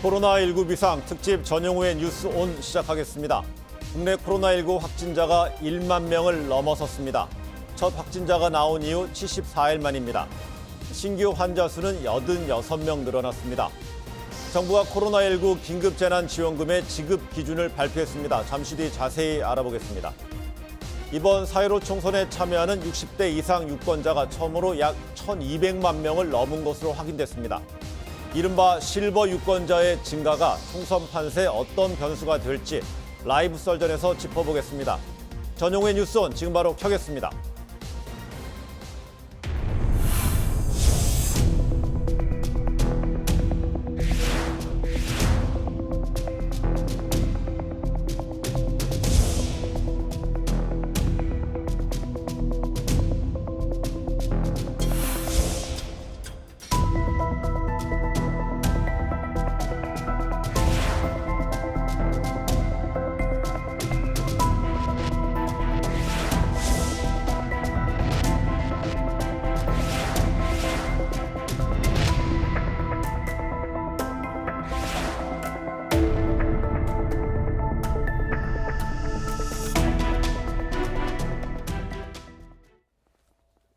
코로나19 비상 특집 전용후의 뉴스 온 시작하겠습니다. 국내 코로나19 확진자가 1만 명을 넘어섰습니다. 첫 확진자가 나온 이후 74일 만입니다. 신규 환자 수는 86명 늘어났습니다. 정부가 코로나19 긴급재난지원금의 지급 기준을 발표했습니다. 잠시 뒤 자세히 알아보겠습니다. 이번 4.15 총선에 참여하는 60대 이상 유권자가 처음으로 약 1,200만 명을 넘은 것으로 확인됐습니다. 이른바 실버 유권자의 증가가 총선 판세에 어떤 변수가 될지 라이브 썰전에서 짚어보겠습니다. 전용의 뉴스온 지금 바로 켜겠습니다.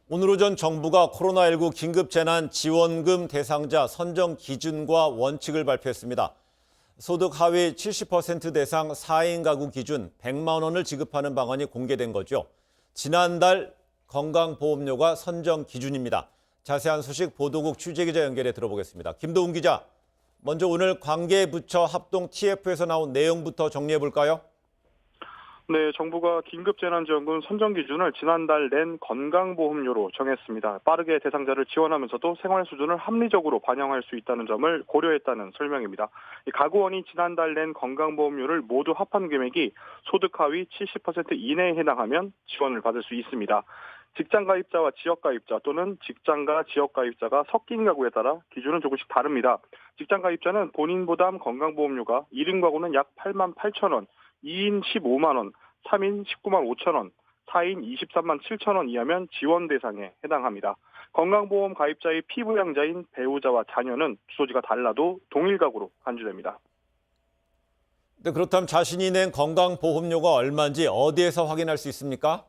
오늘 오전 정부가 코로나19 긴급재난지원금 대상자 선정 기준과 원칙을 발표했습니다. 소득 하위 70% 대상 4인 가구 기준 100만 원을 지급하는 방안이 공개된 거죠. 지난달 건강보험료가 선정 기준입니다. 자세한 소식 보도국 취재기자 연결해 들어보겠습니다. 김도훈 기자, 먼저 오늘 관계부처 합동 TF에서 나온 내용부터 정리해 볼까요? 네, 정부가 긴급재난지원금 선정 기준을 지난달 낸 건강보험료로 정했습니다. 빠르게 대상자를 지원하면서도 생활 수준을 합리적으로 반영할 수 있다는 점을 고려했다는 설명입니다. 가구원이 지난달 낸 건강보험료를 모두 합한 금액이 소득 하위 70% 이내에 해당하면 지원을 받을 수 있습니다. 직장가입자와 지역가입자 또는 직장가 지역가입자가 섞인 가구에 따라 기준은 조금씩 다릅니다. 직장가입자는 본인 부담 건강보험료가 1인 가구는 약 8만 8천 원, 2인 15만 원, 3인 19만 5천 원, 4인 23만 7천 원 이하면 지원 대상에 해당합니다. 건강보험 가입자의 피부양자인 배우자와 자녀는 주소지가 달라도 동일 가구로 간주됩니다. 네, 그렇다면 자신이 낸 건강보험료가 얼마인지 어디에서 확인할 수 있습니까?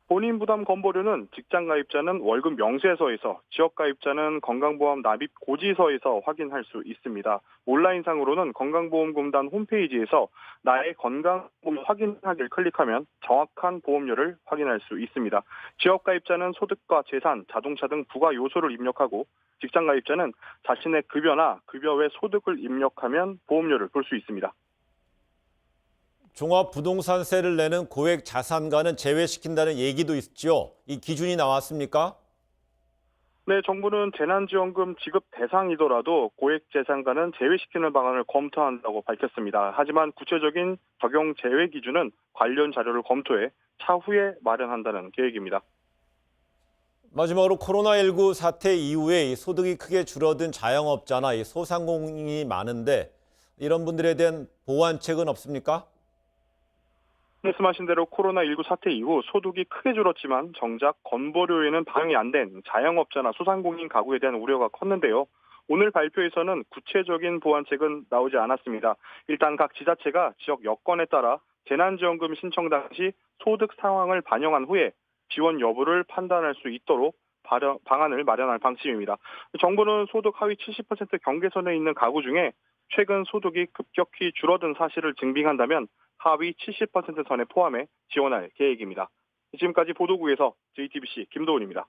본인 부담 건보료는 직장가입자는 월급 명세서에서, 지역가입자는 건강보험 납입 고지서에서 확인할 수 있습니다. 온라인상으로는 건강보험공단 홈페이지에서 나의 건강보험 확인하기를 클릭하면 정확한 보험료를 확인할 수 있습니다. 지역가입자는 소득과 재산, 자동차 등 부가 요소를 입력하고, 직장가입자는 자신의 급여나 급여 외 소득을 입력하면 보험료를 볼 수 있습니다. 종합부동산세를 내는 고액 자산가는 제외시킨다는 얘기도 있죠. 이 기준이 나왔습니까? 네, 정부는 재난지원금 지급 대상이더라도 고액 재산가는 제외시키는 방안을 검토한다고 밝혔습니다. 하지만 구체적인 적용 제외 기준은 관련 자료를 검토해 차후에 마련한다는 계획입니다. 마지막으로 코로나19 사태 이후에 소득이 크게 줄어든 자영업자나 소상공인이 많은데 이런 분들에 대한 보완책은 없습니까? 말씀하신 대로 코로나19 사태 이후 소득이 크게 줄었지만 정작 건보료에는 반영이 안 된 자영업자나 소상공인 가구에 대한 우려가 컸는데요. 오늘 발표에서는 구체적인 보완책은 나오지 않았습니다. 일단 각 지자체가 지역 여건에 따라 재난지원금 신청 당시 소득 상황을 반영한 후에 지원 여부를 판단할 수 있도록 방안을 마련할 방침입니다. 정부는 소득 하위 70% 경계선에 있는 가구 중에 최근 소득이 급격히 줄어든 사실을 증빙한다면 하위 70% 선에 포함해 지원할 계획입니다. 지금까지 보도국에서 JTBC 김도훈입니다.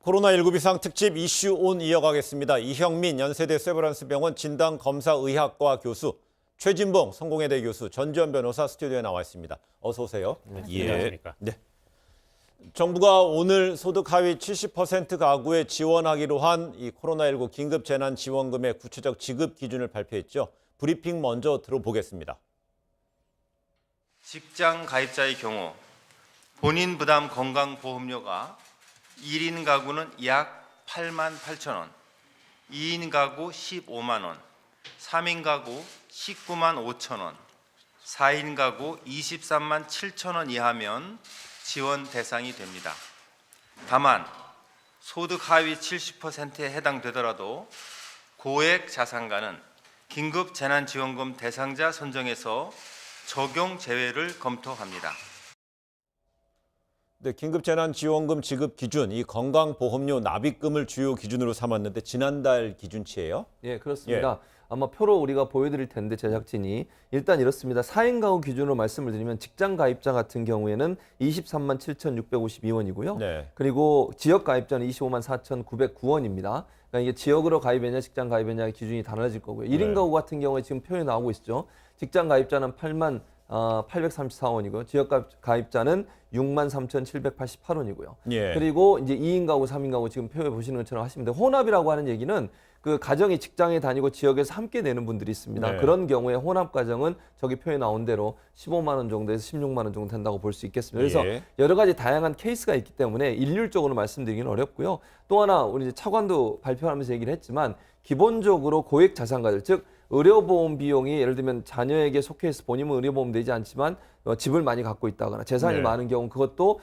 코로나19 비상 특집 이슈 온 이어가겠습니다. 이형민 연세대 세브란스병원 진단검사의학과 교수, 최진봉 성공회대 교수, 전지현 변호사 스튜디오에 나와 있습니다. 어서 오세요. 네, 안녕하십니까. 네. 정부가 오늘 소득 하위 70% 가구에 지원하기로 한 이 코로나19 긴급재난지원금의 구체적 지급 기준을 발표했죠. 브리핑 먼저 들어보겠습니다. 직장 가입자의 경우 본인 부담 건강보험료가 1인 가구는 약 8만 8천 원, 2인 가구 15만 원, 3인 가구 19만 5천 원, 4인 가구 23만 7천 원 이하면 지원 대상이 됩니다. 다만 소득 하위 70%에 해당되더라도 고액 자산가는 긴급 재난지원금 대상자 선정에서 적용 제외를 검토합니다. 네, 긴급재난지원금 지급 기준, 이 건강보험료 납입금을 주요 기준으로 삼았는데 지난달 기준치예요? 예, 그렇습니다. 아마 표로 우리가 보여드릴 텐데 제작진이 일단 이렇습니다. 4인 가구 기준으로 말씀을 드리면 직장 가입자 같은 경우에는 23만 7,652원이고요. 네. 그리고 지역 가입자는 25만 4,909원입니다. 그러니까 이게 지역으로 가입했냐 직장 가입했냐의 기준이 달라질 거고요. 1인 가구 같은 경우에 지금 표에 나오고 있죠. 직장 가입자는 8만 834원이고요. 지역 가입자는 6만 3,788원이고요. 예. 그리고 이제 2인 가구, 3인 가구 지금 표에 보시는 것처럼 하시면 돼요. 혼합이라고 하는 얘기는 그 가정이 직장에 다니고 지역에서 함께 내는 분들이 있습니다. 네. 그런 경우에 혼합 가정은 저기 표에 나온 대로 15만 원 정도에서 16만 원 정도 된다고 볼 수 있겠습니다. 그래서 예. 여러 가지 다양한 케이스가 있기 때문에 일률적으로 말씀드리기는 어렵고요. 또 하나 우리 이제 차관도 발표하면서 얘기를 했지만 기본적으로 고액 자산가들, 즉 의료보험 비용이 예를 들면 자녀에게 속해 있어 본인은 의료보험 내지 않지만 집을 많이 갖고 있다거나 재산이 네. 많은 경우 그것도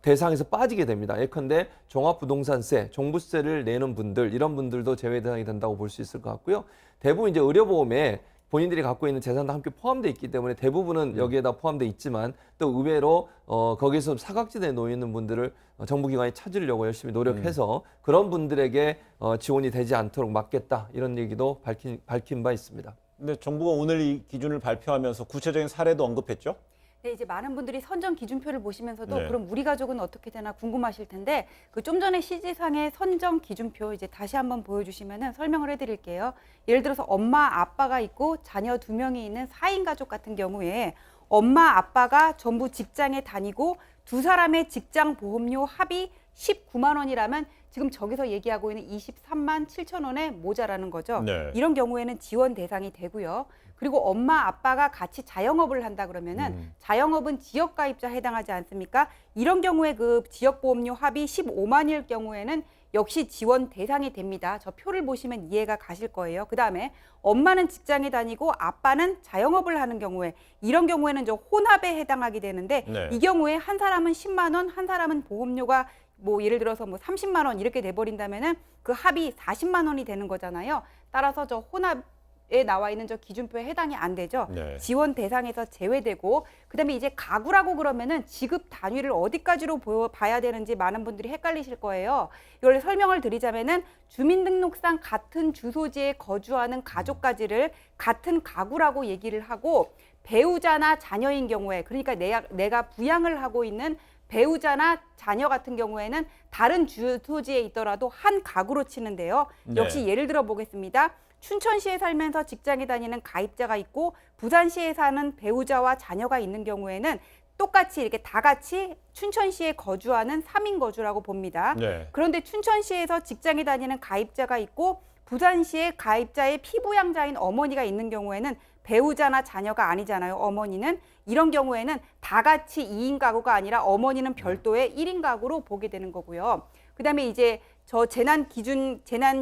대상에서 빠지게 됩니다. 예컨대 종합부동산세, 종부세를 내는 분들 이런 분들도 제외 대상이 된다고 볼 수 있을 것 같고요. 대부분 이제 의료보험에 본인들이 갖고 있는 재산도 함께 포함되어 있기 때문에 대부분은 여기에다 포함되어 있지만 또 의외로 거기서 사각지대에 놓여 있는 분들을 정부기관이 찾으려고 열심히 노력해서 그런 분들에게 지원이 되지 않도록 막겠다 이런 얘기도 밝힌 바 있습니다. 근데 정부가 오늘 이 기준을 발표하면서 구체적인 사례도 언급했죠? 네, 이제 많은 분들이 선정 기준표를 보시면서도 네. 그럼 우리 가족은 어떻게 되나 궁금하실 텐데 그 좀 전에 CG상의 선정 기준표 이제 다시 한번 보여주시면은 설명을 해드릴게요. 예를 들어서 엄마, 아빠가 있고 자녀 2명이 있는 4인 가족 같은 경우에 엄마, 아빠가 전부 직장에 다니고 두 사람의 직장 보험료 합이 19만 원이라면 지금 저기서 얘기하고 있는 23만 7천 원에 모자라는 거죠. 네. 이런 경우에는 지원 대상이 되고요. 그리고 엄마, 아빠가 같이 자영업을 한다 그러면은 자영업은 지역 가입자 해당하지 않습니까? 이런 경우에 그 지역 보험료 합이 15만일 경우에는 역시 지원 대상이 됩니다. 저 표를 보시면 이해가 가실 거예요. 그다음에 엄마는 직장에 다니고 아빠는 자영업을 하는 경우에 이런 경우에는 저 혼합에 해당하게 되는데 네. 이 경우에 한 사람은 10만 원, 한 사람은 보험료가 뭐 예를 들어서 뭐 30만 원 이렇게 돼 버린다면은 그 합이 40만 원이 되는 거잖아요. 따라서 저 혼합에 나와 있는 저 기준표에 해당이 안 되죠. 네. 지원 대상에서 제외되고 그다음에 이제 가구라고 그러면은 지급 단위를 어디까지로 봐야 되는지 많은 분들이 헷갈리실 거예요. 이걸 설명을 드리자면은 주민등록상 같은 주소지에 거주하는 가족까지를 같은 가구라고 얘기를 하고 배우자나 자녀인 경우에 그러니까 내가 부양을 하고 있는 배우자나 자녀 같은 경우에는 다른 주소지에 있더라도 한 가구로 치는데요. 네. 역시 예를 들어 보겠습니다. 춘천시에 살면서 직장에 다니는 가입자가 있고 부산시에 사는 배우자와 자녀가 있는 경우에는 똑같이 이렇게 다 같이 춘천시에 거주하는 3인 거주라고 봅니다. 네. 그런데 춘천시에서 직장에 다니는 가입자가 있고 부산시에 가입자의 피부양자인 어머니가 있는 경우에는 배우자나 자녀가 아니잖아요. 어머니는 이런 경우에는 다 같이 2인 가구가 아니라 어머니는 별도의 1인 가구로 보게 되는 거고요. 그다음에 이제 저 재난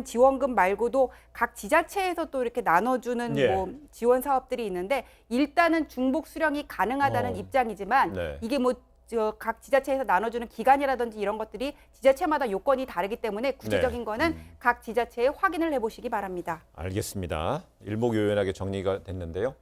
지원금 말고도 각 지자체에서 또 이렇게 나눠주는 예. 뭐 지원 사업들이 있는데 일단은 중복 수령이 가능하다는 입장이지만 네. 이게 뭐 각 지자체에서 나눠주는 기간이라든지 이런 것들이 지자체마다 요건이 다르기 때문에 구체적인 네. 거는 각 지자체에 확인을 해보시기 바랍니다. 알겠습니다. 일목요연하게 정리가 됐는데요.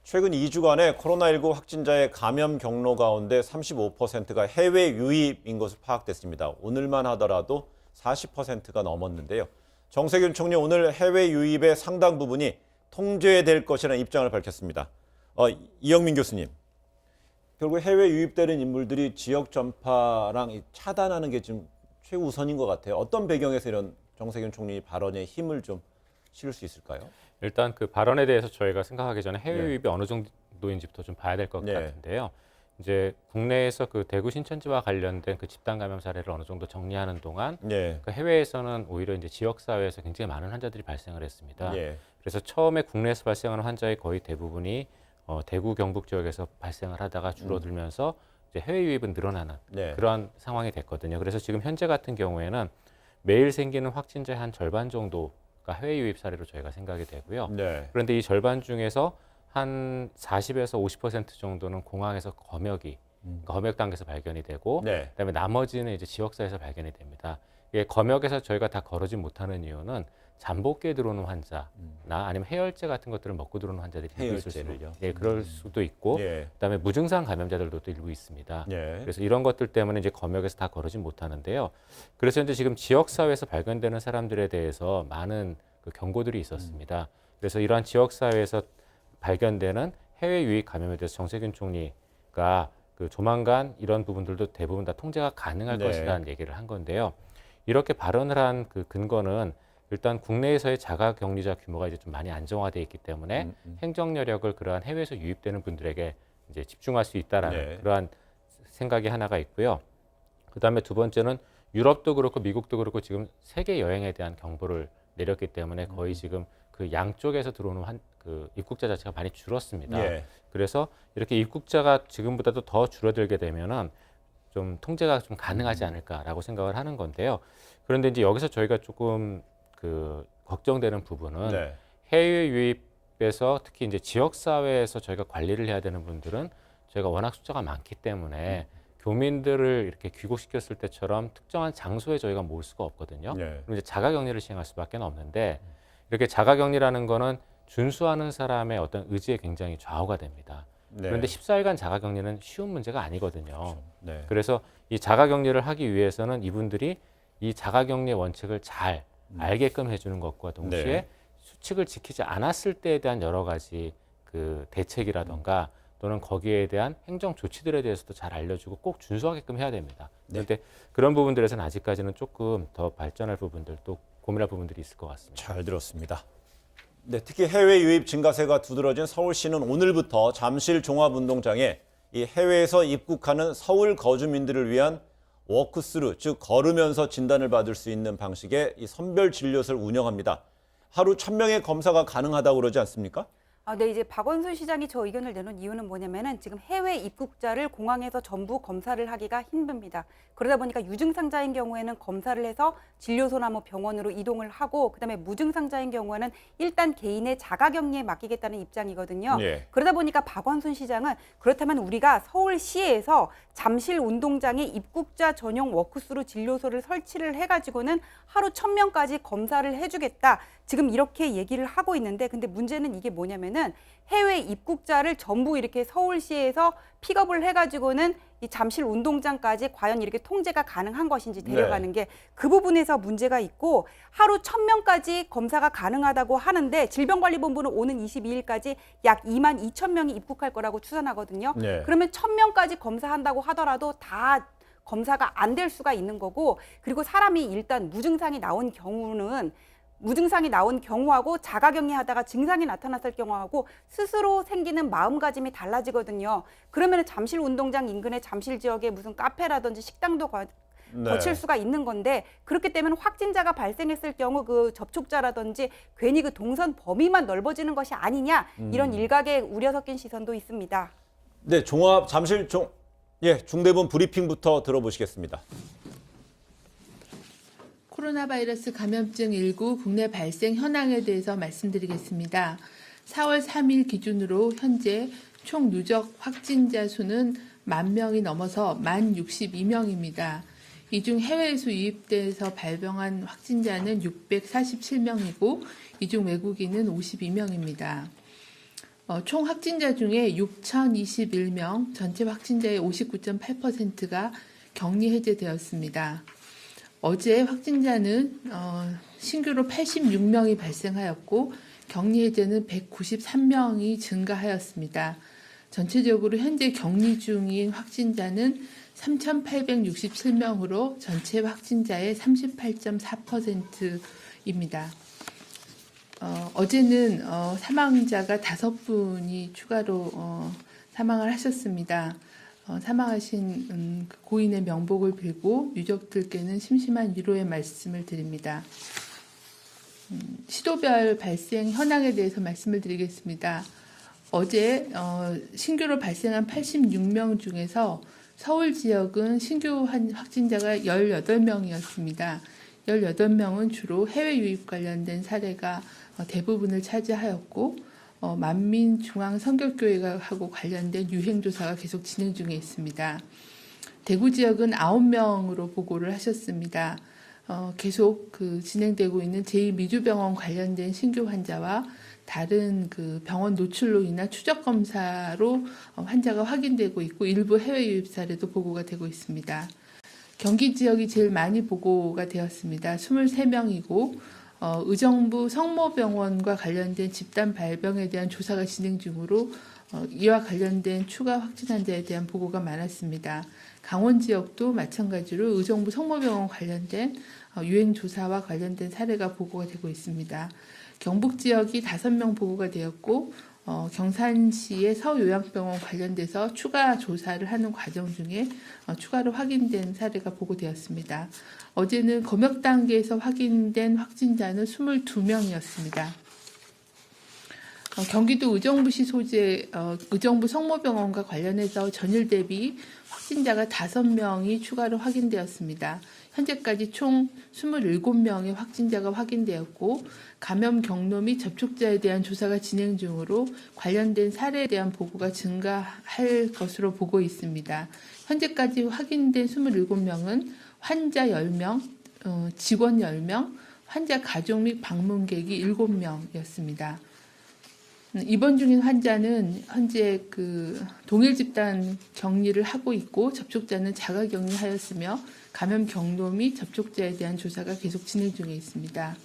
최근 2주간의 코로나19 확진자의 감염 경로 가운데 35%가 해외 유입인 것으로 파악됐습니다. 오늘만 하더라도 40%가 넘었는데요. 정세균 총리 오늘 해외 유입의 상당 부분이 통제될 것이라는 입장을 밝혔습니다. 이영민 교수님, 결국 해외 유입되는 인물들이 지역 전파랑 차단하는 게 지금 최우선인 것 같아요. 어떤 배경에서 이런 정세균 총리 발언에 힘을 좀 실을 수 있을까요? 일단 그 발언에 대해서 저희가 생각하기 전에 해외 네. 유입이 어느 정도인지부터 좀 봐야 될 것 네. 같은데요. 이제 국내에서 그 대구 신천지와 관련된 그 집단 감염 사례를 어느 정도 정리하는 동안 네. 그 해외에서는 오히려 이제 지역 사회에서 굉장히 많은 환자들이 발생을 했습니다. 예. 그래서 처음에 국내에서 발생하는 환자의 거의 대부분이 대구 경북 지역에서 발생을 하다가 줄어들면서 이제 해외 유입은 늘어나는 네. 그러한 상황이 됐거든요. 그래서 지금 현재 같은 경우에는 매일 생기는 확진자의 한 절반 정도가 해외 유입 사례로 저희가 생각이 되고요. 네. 그런데 이 절반 중에서 한 40에서 50% 정도는 공항에서 검역이 그러니까 검역 단계에서 발견이 되고 네. 그다음에 나머지는 이제 지역사회에서 발견이 됩니다. 이게 검역에서 저희가 다 거르지 못하는 이유는 잠복기에 들어오는 환자나 아니면 해열제 같은 것들을 먹고 들어오는 환자들이 일부 있을 해열제를요? 네, 그럴 수도 있고 예. 그다음에 무증상 감염자들도 또 일부 있습니다. 예. 그래서 이런 것들 때문에 이제 검역에서 다 거르지 못하는데요. 그래서 이제 지금 지역 사회에서 발견되는 사람들에 대해서 많은 그 경고들이 있었습니다. 그래서 이러한 지역 사회에서 발견되는 해외 유입 감염에 대해서 정세균 총리가 그 조만간 이런 부분들도 대부분 다 통제가 가능할 네. 것이라는 얘기를 한 건데요. 이렇게 발언을 한 그 근거는 일단 국내에서의 자가격리자 규모가 이제 좀 많이 안정화되어 있기 때문에 행정 여력을 그러한 해외에서 유입되는 분들에게 이제 집중할 수 있다라는 네. 그러한 생각이 하나가 있고요. 그다음에 두 번째는 유럽도 그렇고 미국도 그렇고 지금 세계 여행에 대한 경보를 내렸기 때문에 거의 지금 그 양쪽에서 들어오는 그 입국자 자체가 많이 줄었습니다. 예. 그래서 이렇게 입국자가 지금보다도 더 줄어들게 되면은 좀 통제가 좀 가능하지 않을까라고 생각을 하는 건데요. 그런데 이제 여기서 저희가 조금 그 걱정되는 부분은 네. 해외 유입에서 특히 이제 지역 사회에서 저희가 관리를 해야 되는 분들은 저희가 워낙 숫자가 많기 때문에 교민들을 이렇게 귀국시켰을 때처럼 특정한 장소에 저희가 모을 수가 없거든요. 네. 그럼 이제 자가격리를 시행할 수밖에 없는데 이렇게 자가격리라는 거는 준수하는 사람의 어떤 의지에 굉장히 좌우가 됩니다. 네. 그런데 14일간 자가격리는 쉬운 문제가 아니거든요. 네. 그래서 이 자가격리를 하기 위해서는 이분들이 이 자가격리의 원칙을 잘 알게끔 해주는 것과 동시에 네. 수칙을 지키지 않았을 때에 대한 여러 가지 그 대책이라던가 또는 거기에 대한 행정 조치들에 대해서도 잘 알려주고 꼭 준수하게끔 해야 됩니다. 그런데 그런 부분들에서는 아직까지는 조금 더 발전할 부분들 또 고민할 부분들이 있을 것 같습니다. 잘 들었습니다. 네, 특히 해외 유입 증가세가 두드러진 서울시는 오늘부터 잠실 종합운동장에 이 해외에서 입국하는 서울 거주민들을 위한 워크스루, 즉 걸으면서 진단을 받을 수 있는 방식의 이 선별 진료소를 운영합니다. 하루 1,000명의 검사가 가능하다고 그러지 않습니까? 네, 이제 박원순 시장이 저 의견을 내놓은 이유는 뭐냐면은 지금 해외 입국자를 공항에서 전부 검사를 하기가 힘듭니다. 그러다 보니까 유증상자인 경우에는 검사를 해서 진료소나 뭐 병원으로 이동을 하고 그다음에 무증상자인 경우에는 일단 개인의 자가격리에 맡기겠다는 입장이거든요. 예. 그러다 보니까 박원순 시장은 그렇다면 우리가 서울시에서 잠실 운동장에 입국자 전용 워크스루 진료소를 설치를 해가지고는 하루 1,000명까지 검사를 해주겠다. 지금 이렇게 얘기를 하고 있는데 근데 문제는 이게 뭐냐면은 해외 입국자를 전부 이렇게 서울시에서 픽업을 해가지고는 이 잠실 운동장까지 과연 이렇게 통제가 가능한 것인지 데려가는 게 그 부분에서 문제가 있고 하루 1,000명까지 검사가 가능하다고 하는데 질병관리본부는 오는 22일까지 약 22,000명이 입국할 거라고 추산하거든요. 네. 그러면 1,000명까지 검사한다고 하더라도 다 검사가 안 될 수가 있는 거고 그리고 사람이 일단 무증상이 나온 경우하고 자가격리하다가 증상이 나타났을 경우하고 스스로 생기는 마음가짐이 달라지거든요. 그러면 잠실 운동장 인근의 잠실 지역에 무슨 카페라든지 식당도 거칠 수가 있는 건데 그렇기 때문에 확진자가 발생했을 경우 그 접촉자라든지 괜히 그 동선 범위만 넓어지는 것이 아니냐 이런 일각의 우려 섞인 시선도 있습니다. 네, 잠실 중대본 브리핑부터 들어보시겠습니다. 코로나 바이러스 감염증 19 국내 발생 현황에 대해서 말씀드리겠습니다. 4월 3일 기준으로 현재 총 누적 확진자 수는 10,000명이 넘어서 10,062명입니다. 이 중 해외에서 유입돼서 발병한 확진자는 647명이고 이 중 외국인은 52명입니다. 총 확진자 중에 6,021명, 전체 확진자의 59.8%가 격리 해제되었습니다. 어제 확진자는 신규로 86명이 발생하였고 격리 해제는 193명이 증가하였습니다. 전체적으로 현재 격리 중인 확진자는 3,867명으로 전체 확진자의 38.4%입니다. 어제는 사망자가 5분이 추가로 사망을 하셨습니다. 사망하신 고인의 명복을 빌고 유족들께는 심심한 위로의 말씀을 드립니다. 시도별 발생 현황에 대해서 말씀을 드리겠습니다. 어제 신규로 발생한 86명 중에서 서울 지역은 신규 확진자가 18명이었습니다. 18명은 주로 해외 유입 관련된 사례가 대부분을 차지하였고 만민중앙성결교회하고 관련된 유행조사가 계속 진행 중에 있습니다. 대구 지역은 9명으로 보고를 하셨습니다. 계속 진행되고 있는 제2미주병원 관련된 신규 환자와 다른 병원 노출로 인한 추적 검사로 환자가 확인되고 있고 일부 해외 유입 사례도 보고가 되고 있습니다. 경기 지역이 제일 많이 보고가 되었습니다. 23명이고 의정부 성모병원과 관련된 집단 발병에 대한 조사가 진행 중으로 이와 관련된 추가 확진 환자에 대한 보고가 많았습니다. 강원 지역도 마찬가지로 의정부 성모병원 관련된 유행 조사와 관련된 사례가 보고가 되고 있습니다. 경북 지역이 5명 보고가 되었고 경산시의 서요양병원 관련돼서 추가 조사를 하는 과정 중에 추가로 확인된 사례가 보고되었습니다. 어제는 검역 단계에서 확인된 확진자는 22명이었습니다. 경기도 의정부시 소재 의정부 성모병원과 관련해서 전일 대비 확진자가 5명이 추가로 확인되었습니다. 현재까지 총 27명의 확진자가 확인되었고 감염 경로 및 접촉자에 대한 조사가 진행 중으로 관련된 사례에 대한 보고가 증가할 것으로 보고 있습니다. 현재까지 확인된 27명은 환자 10명, 직원 10명, 환자 가족 및 방문객이 7명이었습니다. 입원 중인 환자는 현재 동일 집단 격리를 하고 있고 접촉자는 자가 격리하였으며 감염 경로 및 접촉자에 대한 조사가 계속 진행 중에 있습니다.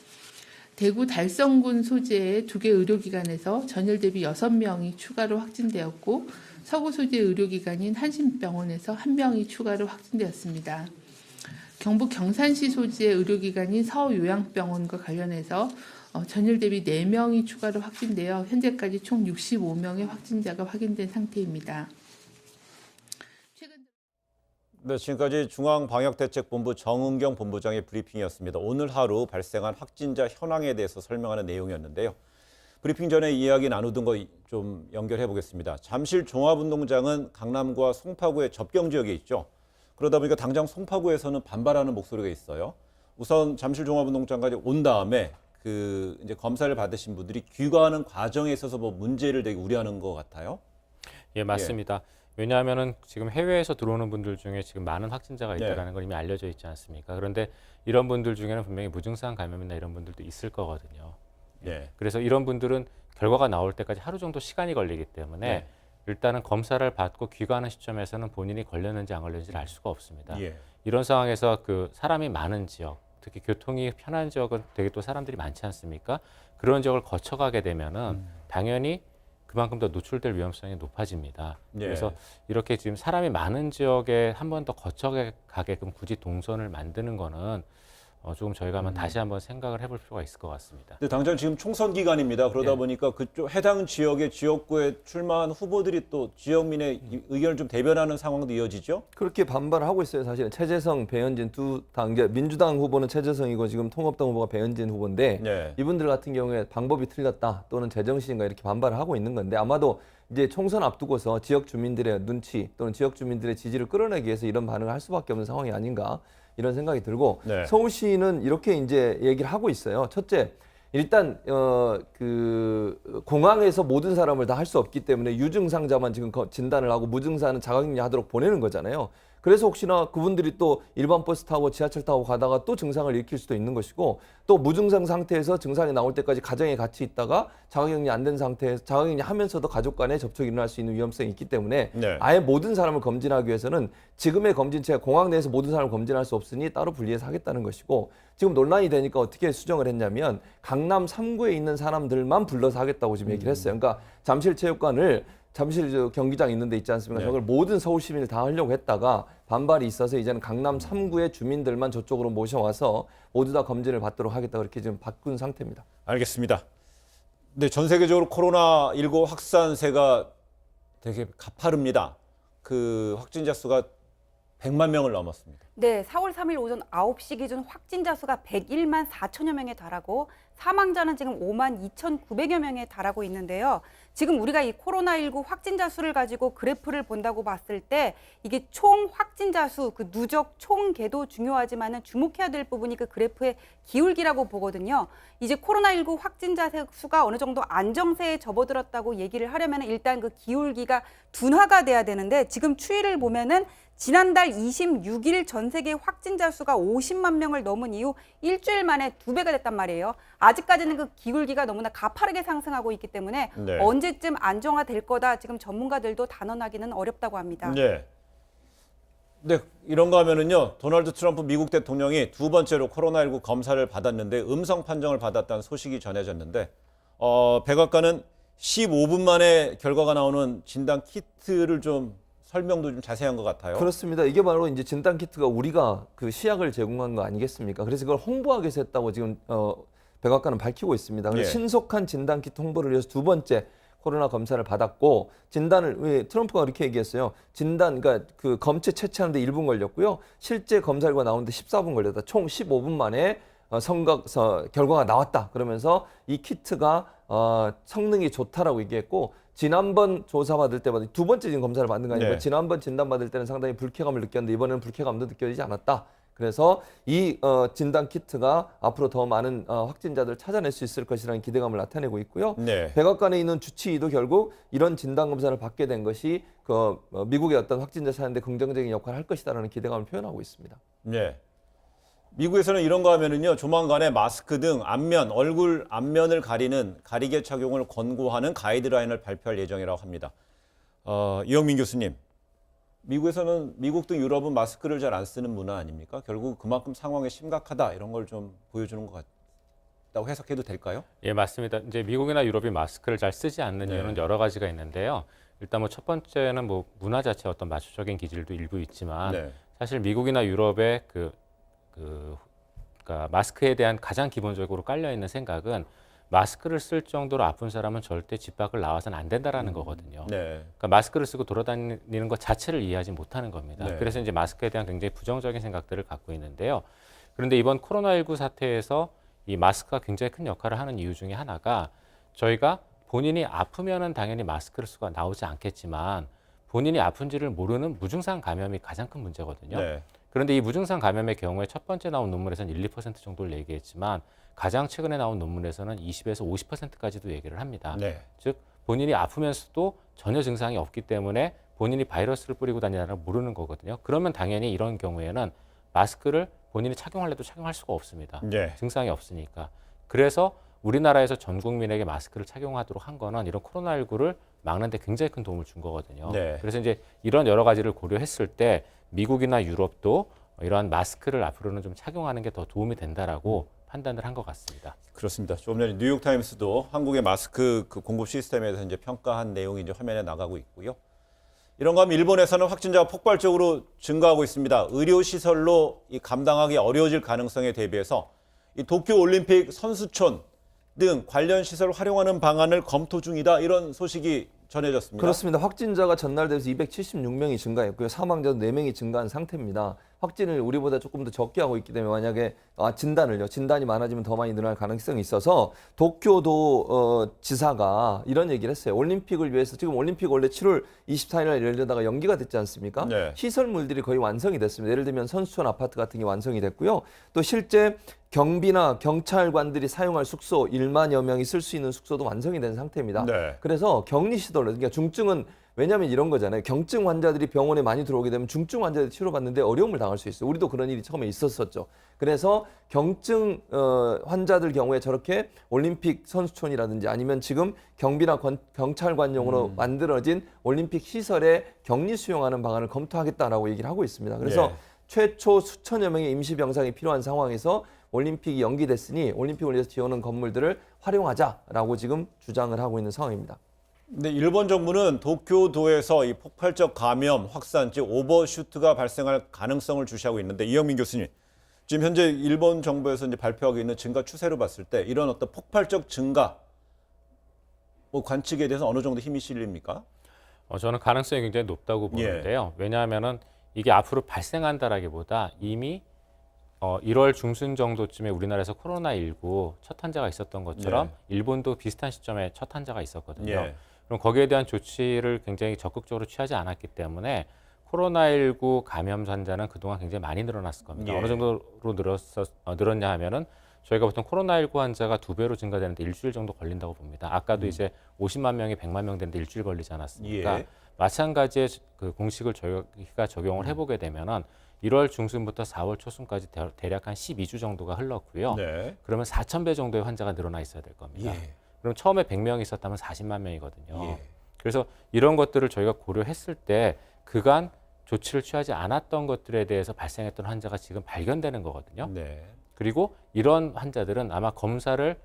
대구 달성군 소재의 2개 의료기관에서 전일 대비 6명이 추가로 확진되었고 서구 소재 의료기관인 한신병원에서 1명이 추가로 확진되었습니다. 경북 경산시 소재 의료기관인 서요양병원과 관련해서 전일 대비 4명이 추가로 확진되어 현재까지 총 65명의 확진자가 확인된 상태입니다. 네, 지금까지 중앙방역대책본부 정은경 본부장의 브리핑이었습니다. 오늘 하루 발생한 확진자 현황에 대해서 설명하는 내용이었는데요. 브리핑 전에 이야기 나누던 거 좀 연결해 보겠습니다. 잠실 종합운동장은 강남과 송파구의 접경 지역에 있죠. 그러다 보니까 당장 송파구에서는 반발하는 목소리가 있어요. 우선 잠실 종합운동장까지 온 다음에 이제 검사를 받으신 분들이 귀가하는 과정에 있어서 뭐 문제를 되게 우려하는 것 같아요. 예, 맞습니다. 왜냐하면은 지금 해외에서 들어오는 분들 중에 지금 많은 확진자가 있다는 걸 이미 알려져 있지 않습니까? 그런데 이런 분들 중에는 분명히 무증상 감염이나 이런 분들도 있을 거거든요. 예. 그래서 이런 분들은 결과가 나올 때까지 하루 정도 시간이 걸리기 때문에 일단은 검사를 받고 귀가하는 시점에서는 본인이 걸렸는지 안 걸렸는지를 알 수가 없습니다. 예. 이런 상황에서 사람이 많은 지역, 특히 교통이 편한 지역은 되게 또 사람들이 많지 않습니까? 그런 지역을 거쳐가게 되면은 당연히 그만큼 더 노출될 위험성이 높아집니다. 그래서 이렇게 지금 사람이 많은 지역에 한 번 더 거쳐가게끔 굳이 동선을 만드는 거는 조금 저희가 한번 다시 한번 생각을 해볼 필요가 있을 것 같습니다. 근데 당장 지금 총선 기간입니다. 그러다 보니까 그쪽 해당 지역의 지역구에 출마한 후보들이 또 지역민의 의견을 좀 대변하는 상황도 이어지죠? 그렇게 반발을 하고 있어요. 사실은 최재성, 배현진 두 당제 민주당 후보는 최재성이고 지금 통합당 후보가 배현진 후보인데 이분들 같은 경우에 방법이 틀렸다 또는 제정신인가 이렇게 반발을 하고 있는 건데 아마도 이제 총선 앞두고서 지역 주민들의 눈치 또는 지역 주민들의 지지를 끌어내기 위해서 이런 반응을 할 수밖에 없는 상황이 아닌가 이런 생각이 들고 서울시는 이렇게 이제 얘기를 하고 있어요. 첫째, 일단 공항에서 모든 사람을 다 할 수 없기 때문에 유증상자만 지금 진단을 하고 무증상은 자가격리하도록 보내는 거잖아요. 그래서 혹시나 그분들이 또 일반 버스 타고 지하철 타고 가다가 또 증상을 일으킬 수도 있는 것이고 또 무증상 상태에서 증상이 나올 때까지 가정에 같이 있다가 자가격리 안 된 상태에서 자가격리 하면서도 가족 간에 접촉이 일어날 수 있는 위험성이 있기 때문에 아예 모든 사람을 검진하기 위해서는 지금의 검진체가 공항 내에서 모든 사람을 검진할 수 없으니 따로 분리해서 하겠다는 것이고 지금 논란이 되니까 어떻게 수정을 했냐면 강남 3구에 있는 사람들만 불러서 하겠다고 지금 얘기를 했어요. 그러니까 잠실체육관을 잠실 경기장 있는 데 있지 않습니까? 저걸 모든 서울 시민을 다 하려고 했다가 반발이 있어서 이제는 강남 3구의 주민들만 저쪽으로 모셔와서 모두 다 검진을 받도록 하겠다 그렇게 지금 바꾼 상태입니다. 알겠습니다. 네, 전 세계적으로 코로나19 확산세가 되게 가파릅니다. 확진자 수가 100만 명을 넘었습니다. 네, 4월 3일 오전 9시 기준 확진자 수가 101만 4천여 명에 달하고 사망자는 지금 52,900여 명에 달하고 있는데요. 지금 우리가 이 코로나19 확진자 수를 가지고 그래프를 본다고 봤을 때 이게 총 확진자 수, 그 누적 총계도 중요하지만은 주목해야 될 부분이 그 그래프의 기울기라고 보거든요. 이제 코로나19 확진자 수가 어느 정도 안정세에 접어들었다고 얘기를 하려면 일단 그 기울기가 둔화가 돼야 되는데 지금 추이를 보면은 지난달 26일 전 세계 확진자 수가 50만 명을 넘은 이후 일주일 만에 2배가 됐단 말이에요. 아직까지는 그 기울기가 너무나 가파르게 상승하고 있기 때문에 네. 언제쯤 안정화될 거다 지금 전문가들도 단언하기는 어렵다고 합니다. 네. 네, 이런가 하면은요, 도널드 트럼프 미국 대통령이 두 번째로 코로나19 검사를 받았는데 음성 판정을 받았다는 소식이 전해졌는데, 백악관은 15분 만에 결과가 나오는 진단 키트를 좀 설명도 좀 자세한 것 같아요. 그렇습니다. 이게 바로 이제 진단 키트가 우리가 그 시약을 제공한 거 아니겠습니까? 그래서 그걸 홍보하기 위해서 했다고 지금 백악관은 밝히고 있습니다. 그래서 예. 신속한 진단 키트 홍보를 위해서 두 번째 코로나 검사를 받았고 진단을 왜 트럼프가 그렇게 얘기했어요. 진단 그러니까 그 검체 채취하는데 1분 걸렸고요. 실제 검사 결과 나오는데 14분 걸렸다. 총 15분 만에 결과가 나왔다. 그러면서 이 키트가 성능이 좋다라고 얘기했고 지난번 조사받을 때마다 두 번째 지금 검사를 받는 거 아니고 네. 지난번 진단받을 때는 상당히 불쾌감을 느꼈는데 이번에는 불쾌감도 느껴지지 않았다. 그래서 이 진단 키트가 앞으로 더 많은 확진자들을 찾아낼 수 있을 것이라는 기대감을 나타내고 있고요. 네. 백악관에 있는 주치의도 결국 이런 진단 검사를 받게 된 것이 미국의 어떤 확진자 사는데 긍정적인 역할을 할 것이다라는 기대감을 표현하고 있습니다. 네. 미국에서는 이런 거 하면은요, 조만간에 마스크 등 앞면, 얼굴 앞면을 가리는 가리개 착용을 권고하는 가이드라인을 발표할 예정이라고 합니다. 이영민 교수님, 미국에서는 미국 등 유럽은 마스크를 잘 안 쓰는 문화 아닙니까? 결국 그만큼 상황이 심각하다 이런 걸 좀 보여주는 것 같다고 해석해도 될까요? 예, 맞습니다. 이제 미국이나 유럽이 마스크를 잘 쓰지 않는 네. 이유는 여러 가지가 있는데요. 일단 뭐 첫 번째는 뭐 문화 자체 어떤 마초적인 기질도 일부 있지만 네. 사실 미국이나 유럽의 그러니까 마스크에 대한 가장 기본적으로 깔려 있는 생각은 마스크를 쓸 정도로 아픈 사람은 절대 집 밖을 나와서는 안 된다라는 거거든요. 네. 그러니까 마스크를 쓰고 돌아다니는 것 자체를 이해하지 못하는 겁니다. 네. 그래서 이제 마스크에 대한 굉장히 부정적인 생각들을 갖고 있는데요. 그런데 이번 코로나19 사태에서 이 마스크가 굉장히 큰 역할을 하는 이유 중에 하나가 저희가 본인이 아프면은 당연히 마스크를 쓰고 나오지 않겠지만 본인이 아픈지를 모르는 무증상 감염이 가장 큰 문제거든요. 네. 그런데 이 무증상 감염의 경우에 첫 번째 나온 논문에서는 1, 2% 정도를 얘기했지만 가장 최근에 나온 논문에서는 20에서 50%까지도 얘기를 합니다. 네. 즉 본인이 아프면서도 전혀 증상이 없기 때문에 본인이 바이러스를 뿌리고 다니는 걸 모르는 거거든요. 그러면 당연히 이런 경우에는 마스크를 본인이 착용할래도 착용할 수가 없습니다. 네. 증상이 없으니까. 그래서 우리나라에서 전 국민에게 마스크를 착용하도록 한 거는 이런 코로나19를 막는 데 굉장히 큰 도움을 준 거거든요. 네. 그래서 이제 이런 여러 가지를 고려했을 때 미국이나 유럽도 이러한 마스크를 앞으로는 좀 착용하는 게 더 도움이 된다라고 판단을 한 것 같습니다. 그렇습니다. 조금 전에 뉴욕타임스도 한국의 마스크 그 공급 시스템에 대해서 이제 평가한 내용이 이제 화면에 나가고 있고요. 이런가 하면 일본에서는 확진자가 폭발적으로 증가하고 있습니다. 의료시설로 이 감당하기 어려워질 가능성에 대비해서 이 도쿄올림픽 선수촌 등 관련 시설을 활용하는 방안을 검토 중이다. 이런 소식이 전해졌습니다. 그렇습니다. 확진자가 전날 대해서 276명이 증가했고요. 사망자도 4명이 증가한 상태입니다. 확진을 우리보다 조금 더 적게 하고 있기 때문에 만약에 진단이 많아지면 더 많이 늘어날 가능성이 있어서 도쿄도 지사가 이런 얘기를 했어요. 올림픽을 위해서 지금 올림픽 원래 7월 24일에 열려다가 연기가 됐지 않습니까? 네. 시설물들이 거의 완성이 됐습니다. 예를 들면 선수촌 아파트 같은 게 완성이 됐고요. 또 실제 경비나 경찰관들이 사용할 숙소 1만여 명이 쓸 수 있는 숙소도 완성이 된 상태입니다. 네. 그래서 격리시설로 그러니까 중증은 왜냐하면 이런 거잖아요. 경증 환자들이 병원에 많이 들어오게 되면 중증 환자들이 치료받는데 어려움을 당할 수 있어요. 우리도 그런 일이 처음에 있었었죠. 그래서 경증 환자들 경우에 저렇게 올림픽 선수촌이라든지 아니면 지금 경비나 경찰관용으로 만들어진 올림픽 시설에 격리 수용하는 방안을 검토하겠다라고 얘기를 하고 있습니다. 그래서 네. 최초 수천여 명의 임시 병상이 필요한 상황에서 올림픽이 연기됐으니 올림픽을 위해서 지어놓은 건물들을 활용하자라고 지금 주장을 하고 있는 상황입니다. 근데 일본 정부는 도쿄도에서 이 폭발적 감염 확산, 즉 오버슈트가 발생할 가능성을 주시하고 있는데 이영민 교수님, 지금 현재 일본 정부에서 이제 발표하고 있는 증가 추세로 봤을 때 이런 어떤 폭발적 증가 관측에 대해서 어느 정도 힘이 실립니까? 저는 가능성이 굉장히 높다고 보는데요. 왜냐하면은 이게 앞으로 발생한다라기보다 이미 1월 중순 정도쯤에 우리나라에서 코로나19 첫 환자가 있었던 것처럼 일본도 비슷한 시점에 첫 환자가 있었거든요. 예. 그럼 거기에 대한 조치를 굉장히 적극적으로 취하지 않았기 때문에 코로나19 감염 환자는 그동안 굉장히 많이 늘어났을 겁니다. 예. 어느 정도로 늘었냐 하면은 저희가 보통 코로나19 환자가 2배로 증가되는데 일주일 정도 걸린다고 봅니다. 아까도 이제 50만 명이 100만 명 되는데 일주일 걸리지 않았습니까? 예. 마찬가지의 그 공식을 저희가 적용을 해보게 되면은 1월 중순부터 4월 초순까지 대략 한 12주 정도가 흘렀고요. 네. 그러면 4,000배 정도의 환자가 늘어나 있어야 될 겁니다. 예. 그럼 처음에 100명이 있었다면 40만 명이거든요. 예. 그래서 이런 것들을 저희가 고려했을 때 그간 조치를 취하지 않았던 것들에 대해서 발생했던 환자가 지금 발견되는 거거든요. 네. 그리고 이런 환자들은 아마 검사를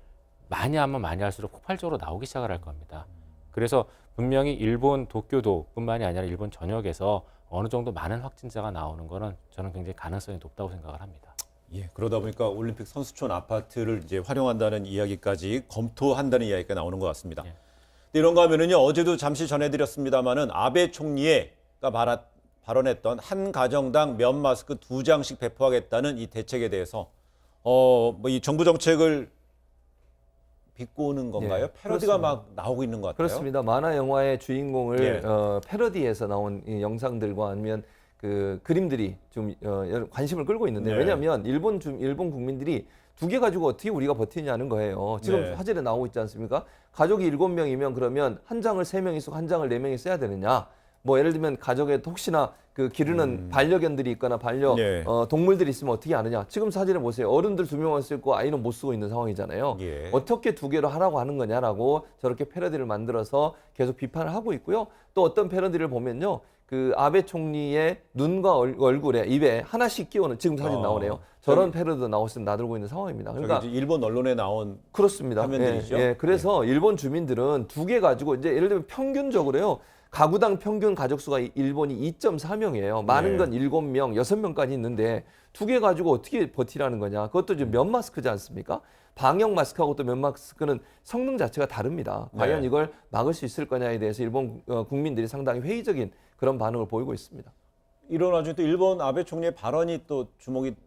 많이 하면 많이 할수록 폭발적으로 나오기 시작을 할 겁니다. 그래서 분명히 일본 도쿄도뿐만이 아니라 일본 전역에서 어느 정도 많은 확진자가 나오는 거는 저는 굉장히 가능성이 높다고 생각을 합니다. 예, 그러다 보니까 올림픽 선수촌 아파트를 이제 활용한다는 이야기까지 검토한다는 이야기가 나오는 것 같습니다. 예. 근데 이런가 하면은요, 어제도 잠시 전해드렸습니다만은 아베 총리가 발언했던 한 가정당 면 마스크 2장씩 배포하겠다는 이 대책에 대해서 뭐 이 정부 정책을 비꼬는 건가요? 예, 패러디가 그렇습니다. 막 나오고 있는 것 같아요. 그렇습니다. 만화 영화의 주인공을 예. 패러디해서 나온 이 영상들과 아니면 그 그림들이 좀 관심을 끌고 있는데 네. 왜냐하면 일본 국민들이 2개 가지고 어떻게 우리가 버티냐는 거예요. 지금 네. 화질에 나오고 있지 않습니까? 가족이 7명이면 그러면 한 장을 3명이 쓰고 한 장을 4명이 써야 되느냐? 뭐 예를 들면 가족에 혹시나 그 기르는 반려견들이 있거나 네. 동물들이 있으면 어떻게 하느냐? 지금 사진을 보세요. 어른들 2명만 쓰고 아이는 못 쓰고 있는 상황이잖아요. 예. 어떻게 2개로 하라고 하는 거냐라고 저렇게 패러디를 만들어서 계속 비판을 하고 있고요. 또 어떤 패러디를 보면요. 그 아베 총리의 눈과 얼굴에 입에 하나씩 끼우는 지금 사진 나오네요. 저런 패러디도 나오서 나들고 있는 상황입니다. 그러니까 저기 이제 일본 언론에 나온 그렇습니다. 화면들이죠? 예, 그래서 일본 주민들은 2개 가지고 이제 예를 들면 평균적으로요. 가구당 평균 가족 수가 일본이 2.4명이에요. 많은 건 7명, 6명까지 있는데 2개 가지고 어떻게 버티라는 거냐. 그것도 지금 면 마스크지 않습니까? 방역 마스크하고 또 면 마스크는 성능 자체가 다릅니다. 과연 네. 이걸 이걸 막을 수 있을 거냐에 대해서 일본 국민들이 상당히 회의적인 그런 반응을 보이고 있습니다. 이런 와중에 또 일본 아베 총리의 발언이 또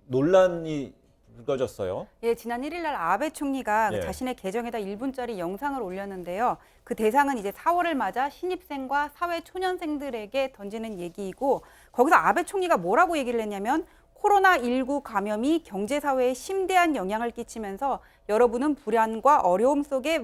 논란이 불거졌어요. 예, 지난 1일 날 아베 총리가 예. 자신의 계정에다 1분짜리 영상을 올렸는데요. 그 대상은 이제 4월을 맞아 신입생과 사회 초년생들에게 던지는 얘기이고 거기서 아베 총리가 뭐라고 얘기를 했냐면 코로나19 감염이 경제 사회에 심대한 영향을 끼치면서 여러분은 불안과 어려움 속에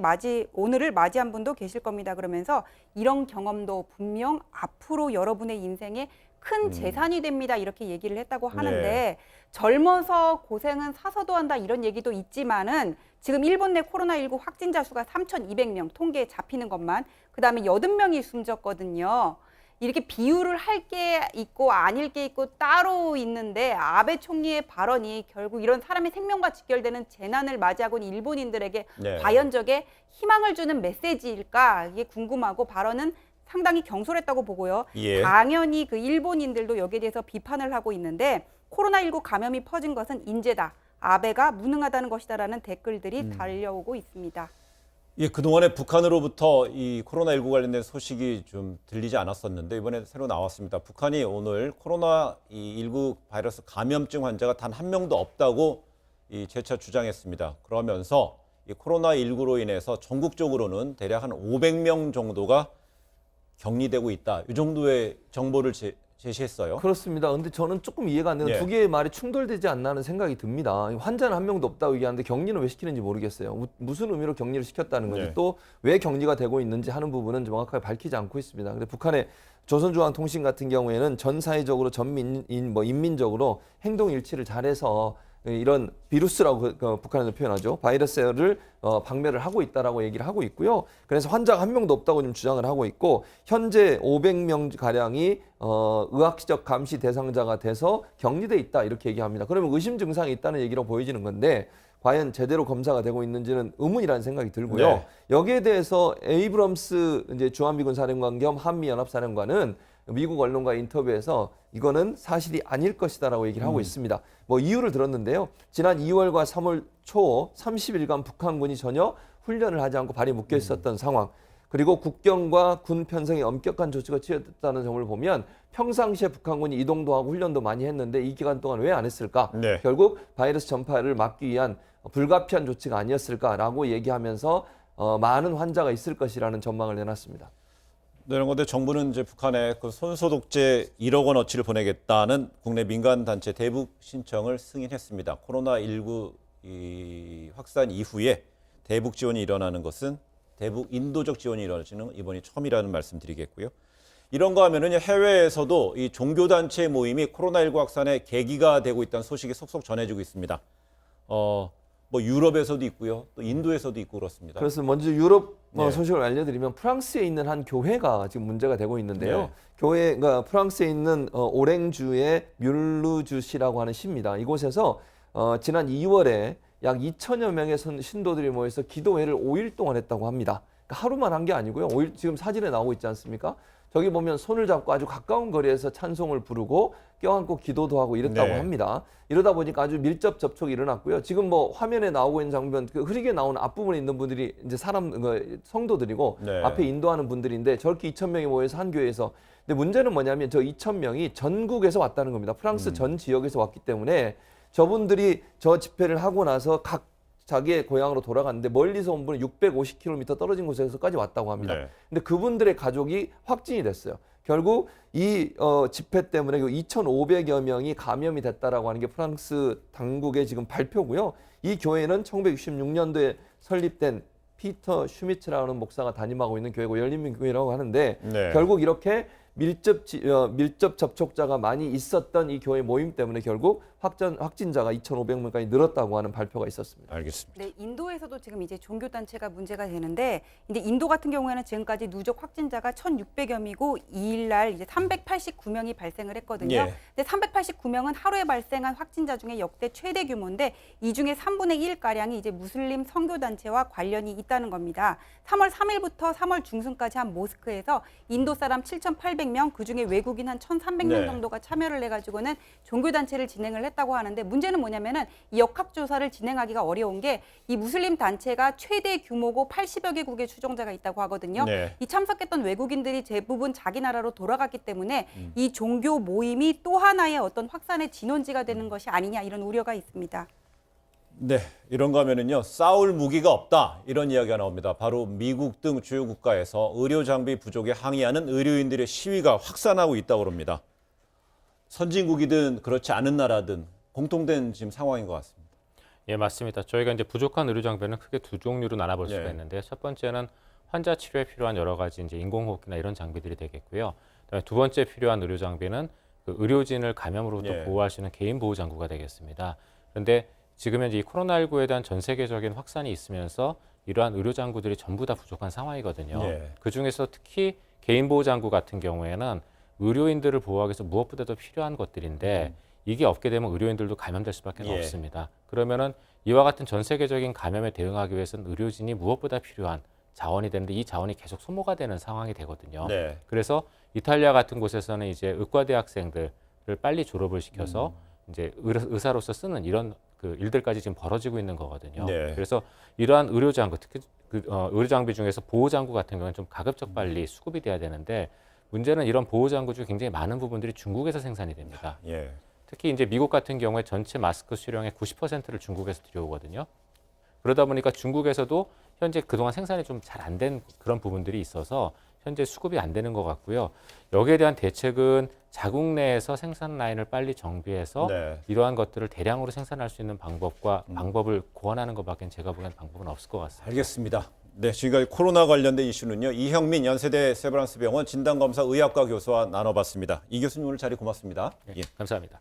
오늘을 맞이한 분도 계실 겁니다. 그러면서 이런 경험도 분명 앞으로 여러분의 인생에 큰 재산이 됩니다. 이렇게 얘기를 했다고 하는데 네. 젊어서 고생은 사서도 한다 이런 얘기도 있지만은 지금 일본 내 코로나19 확진자 수가 3,200명 통계에 잡히는 것만 그다음에 80명이 숨졌거든요. 이렇게 비유를 할 게 있고 아닐 게 있고 따로 있는데 아베 총리의 발언이 결국 이런 사람의 생명과 직결되는 재난을 맞이하고 있는 일본인들에게 네. 과연 저게 희망을 주는 메시지일까 이게 궁금하고 발언은 상당히 경솔했다고 보고요. 예. 당연히 그 일본인들도 여기에 대해서 비판을 하고 있는데 코로나19 감염이 퍼진 것은 인재다. 아베가 무능하다는 것이다라는 댓글들이 달려오고 있습니다. 예, 그동안에 북한으로부터 이 코로나19 관련된 소식이 좀 들리지 않았었는데 이번에 새로 나왔습니다. 북한이 오늘 코로나19 바이러스 감염증 환자가 단 한 명도 없다고 재차 주장했습니다. 그러면서 이 코로나19로 인해서 전국적으로는 대략 한 500명 정도가 격리되고 있다. 이 정도의 정보를 제시했어요. 그렇습니다. 근데 저는 조금 이해가 안 되는 예. 두 개의 말이 충돌되지 않나 하는 생각이 듭니다. 환자는 한 명도 없다고 얘기하는데 격리는 왜 시키는지 모르겠어요. 무슨 의미로 격리를 시켰다는 건지 네. 또 왜 격리가 되고 있는지 하는 부분은 정확하게 밝히지 않고 있습니다. 근데 북한의 조선중앙통신 같은 경우에는 전 사회적으로 인민적으로 행동 일치를 잘해서 이런 비루스라고 북한에서 표현하죠. 바이러스를 박멸을 하고 있다라고 얘기를 하고 있고요. 그래서 환자가 한 명도 없다고 좀 주장을 하고 있고 현재 500명 가량이 의학적 감시 대상자가 돼서 격리돼 있다 이렇게 얘기합니다. 그러면 의심 증상이 있다는 얘기로 보여지는 건데 과연 제대로 검사가 되고 있는지는 의문이라는 생각이 들고요. 네. 여기에 대해서 에이브럼스 이제 주한미군 사령관 겸 한미연합사령관은 미국 언론과 인터뷰에서 이거는 사실이 아닐 것이다라고 얘기를 하고 있습니다. 뭐 이유를 들었는데요. 지난 2월과 3월 초 30일간 북한군이 전혀 훈련을 하지 않고 발이 묶여 있었던 상황. 그리고 국경과 군 편성에 엄격한 조치가 취해졌다는 점을 보면 평상시에 북한군이 이동도 하고 훈련도 많이 했는데 이 기간 동안 왜 안 했을까? 네. 결국 바이러스 전파를 막기 위한 불가피한 조치가 아니었을까라고 얘기하면서 많은 환자가 있을 것이라는 전망을 내놨습니다. 네, 이런 건데 정부는 이제 북한에 그 손소독제 1억 원어치를 보내겠다는 국내 민간 단체 대북 신청을 승인했습니다. 코로나19 확산 이후에 대북 지원이 일어나는 것은 대북 인도적 지원이 일어나지는 이번이 처음이라는 말씀드리겠고요. 이런가 하면은 해외에서도 이 종교 단체 모임이 코로나19 확산의 계기가 되고 있다는 소식이 속속 전해지고 있습니다. 뭐 유럽에서도 있고요, 또 인도에서도 있고 그렇습니다. 그래서 먼저 유럽 네. 소식을 알려드리면 프랑스에 있는 한 교회가 지금 문제가 되고 있는데요. 네. 교회가 프랑스에 있는 오랭주의 뮬루주시라고 하는 시입니다. 이곳에서 지난 2월에 약 2천여 명의 신도들이 모여서 기도회를 5일 동안 했다고 합니다. 그러니까 하루만 한 게 아니고요. 5일 지금 사진에 나오고 있지 않습니까? 저기 보면 손을 잡고 아주 가까운 거리에서 찬송을 부르고 껴안고 기도도 하고 이랬다고 네. 합니다. 이러다 보니까 아주 밀접 접촉이 일어났고요. 지금 뭐 화면에 나오고 있는 장면, 그 흐리게 나오는 앞부분에 있는 분들이 이제 성도들이고 네. 앞에 인도하는 분들인데 저렇게 2,000명이 모여서 한 교회에서. 근데 문제는 뭐냐면 저 2,000명이 전국에서 왔다는 겁니다. 프랑스 전 지역에서 왔기 때문에 저분들이 저 집회를 하고 나서 각 자기의 고향으로 돌아갔는데 멀리서 온 분은 650km 떨어진 곳에서까지 왔다고 합니다. 네. 근데 그분들의 가족이 확진이 됐어요. 결국 이 집회 때문에 2,500여 명이 감염이 됐다라고 하는 게 프랑스 당국의 지금 발표고요. 이 교회는 1966년도에 설립된 피터 슈미츠라는 목사가 담임하고 있는 교회고 열린민교회라고 하는데 네. 결국 이렇게 밀접 접촉자가 많이 있었던 이 교회 모임 때문에 결국 확진자가 2,500명까지 늘었다고 하는 발표가 있었습니다. 알겠습니다. 네, 인도에서도 지금 이제 종교 단체가 문제가 되는데 이제 인도 같은 경우에는 지금까지 누적 확진자가 1,600여 명이고 2일 날 이제 389명이 발생을 했거든요. 예. 근데 389명은 하루에 발생한 확진자 중에 역대 최대 규모인데 이 중에 3분의 1 가량이 이제 무슬림 선교 단체와 관련이 있다는 겁니다. 3월 3일부터 3월 중순까지 한 모스크에서 인도 사람 7,800명, 그중에 외국인 한 1,300명 네. 정도가 참여를 해가지고는 종교 단체를 진행을 했다고 하는데 문제는 뭐냐면은 이 역학조사를 진행하기가 어려운 게 이 무슬림 단체가 최대 규모고 80여 개국의 추종자가 있다고 하거든요. 네. 이 참석했던 외국인들이 대부분 자기 나라로 돌아갔기 때문에 이 종교 모임이 또 하나의 어떤 확산의 진원지가 되는 것이 아니냐 이런 우려가 있습니다. 네, 이런가 하면은요, 싸울 무기가 없다 이런 이야기가 나옵니다. 바로 미국 등 주요 국가에서 의료 장비 부족에 항의하는 의료인들의 시위가 확산하고 있다고 합니다. 선진국이든 그렇지 않은 나라든 공통된 지금 상황인 것 같습니다. 예, 맞습니다. 저희가 이제 부족한 의료 장비는 크게 두 종류로 나눠볼 수가 예. 있는데요. 첫 번째는 환자 치료에 필요한 여러 가지 이제 인공호흡기나 이런 장비들이 되겠고요. 그다음에 두 번째 필요한 의료 장비는 그 의료진을 감염으로부터 예. 보호할 수 있는 개인 보호 장구가 되겠습니다. 그런데 지금 현재 이 코로나19에 대한 전 세계적인 확산이 있으면서 이러한 의료 장구들이 전부 다 부족한 상황이거든요. 예. 그 중에서 특히 개인 보호 장구 같은 경우에는 의료인들을 보호하기 위해서 무엇보다도 필요한 것들인데 이게 없게 되면 의료인들도 감염될 수밖에 예. 없습니다. 그러면은 이와 같은 전 세계적인 감염에 대응하기 위해서는 의료진이 무엇보다 필요한 자원이 되는데 이 자원이 계속 소모가 되는 상황이 되거든요. 네. 그래서 이탈리아 같은 곳에서는 이제 의과대 학생들을 빨리 졸업을 시켜서 이제 의사로서 쓰는 이런 그 일들까지 지금 벌어지고 있는 거거든요. 네. 그래서 이러한 의료 장구, 특히 의료 장비 중에서 보호 장구 같은 경우는 좀 가급적 빨리 수급이 돼야 되는데 문제는 이런 보호 장구 중 굉장히 많은 부분들이 중국에서 생산이 됩니다. 예. 특히 이제 미국 같은 경우에 전체 마스크 수량의 90%를 중국에서 들여오거든요. 그러다 보니까 중국에서도 현재 그동안 생산이 좀 잘 안 된 그런 부분들이 있어서 현재 수급이 안 되는 것 같고요. 여기에 대한 대책은 자국 내에서 생산 라인을 빨리 정비해서 네. 이러한 것들을 대량으로 생산할 수 있는 방법을 고안하는 것밖에 제가 보기엔 방법은 없을 것 같습니다. 알겠습니다. 네, 지금까지 코로나 관련된 이슈는요, 이형민 연세대 세브란스 병원 진단검사 의학과 교수와 나눠봤습니다. 이 교수님 오늘 자리 고맙습니다. 네, 예. 감사합니다.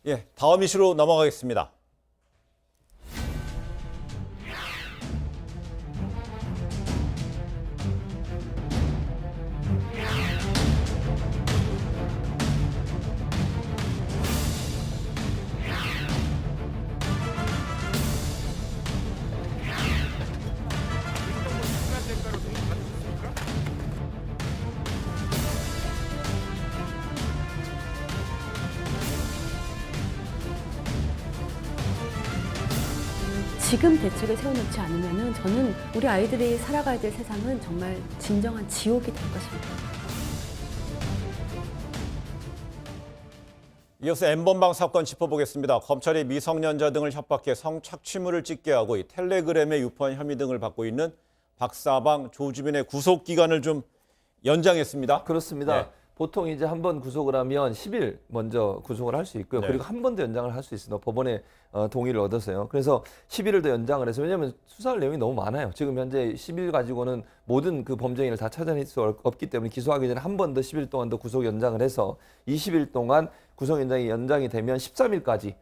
예, 다음 이슈로 넘어가겠습니다. 지금 대책을 세워놓지 않으면은 저는 우리 아이들이 살아가야 될 세상은 정말 진정한 지옥이 될 것입니다. 이어서 N번방 사건 짚어보겠습니다. 검찰이 미성년자 등을 협박해 성착취물을 찍게 하고 이 텔레그램에 유포한 혐의 등을 받고 있는 박사방 조주빈의 구속 기간을 좀 연장했습니다. 그렇습니다. 네. 보통 이제 한 번 구속을 하면 10일 먼저 구속을 할 수 있고요. 네. 그리고 한 번 더 연장을 할 수 있습니다. 법원의 동의를 얻어서요. 그래서 10일을 더 연장을 해서 왜냐하면 수사할 내용이 너무 많아요. 지금 현재 10일 가지고는 모든 그 범죄인을 다 찾아낼 수 없기 때문에 기소하기 전에 한 번 더 10일 동안 더 구속 연장을 해서 20일 동안 구속 연장이 되면 13일까지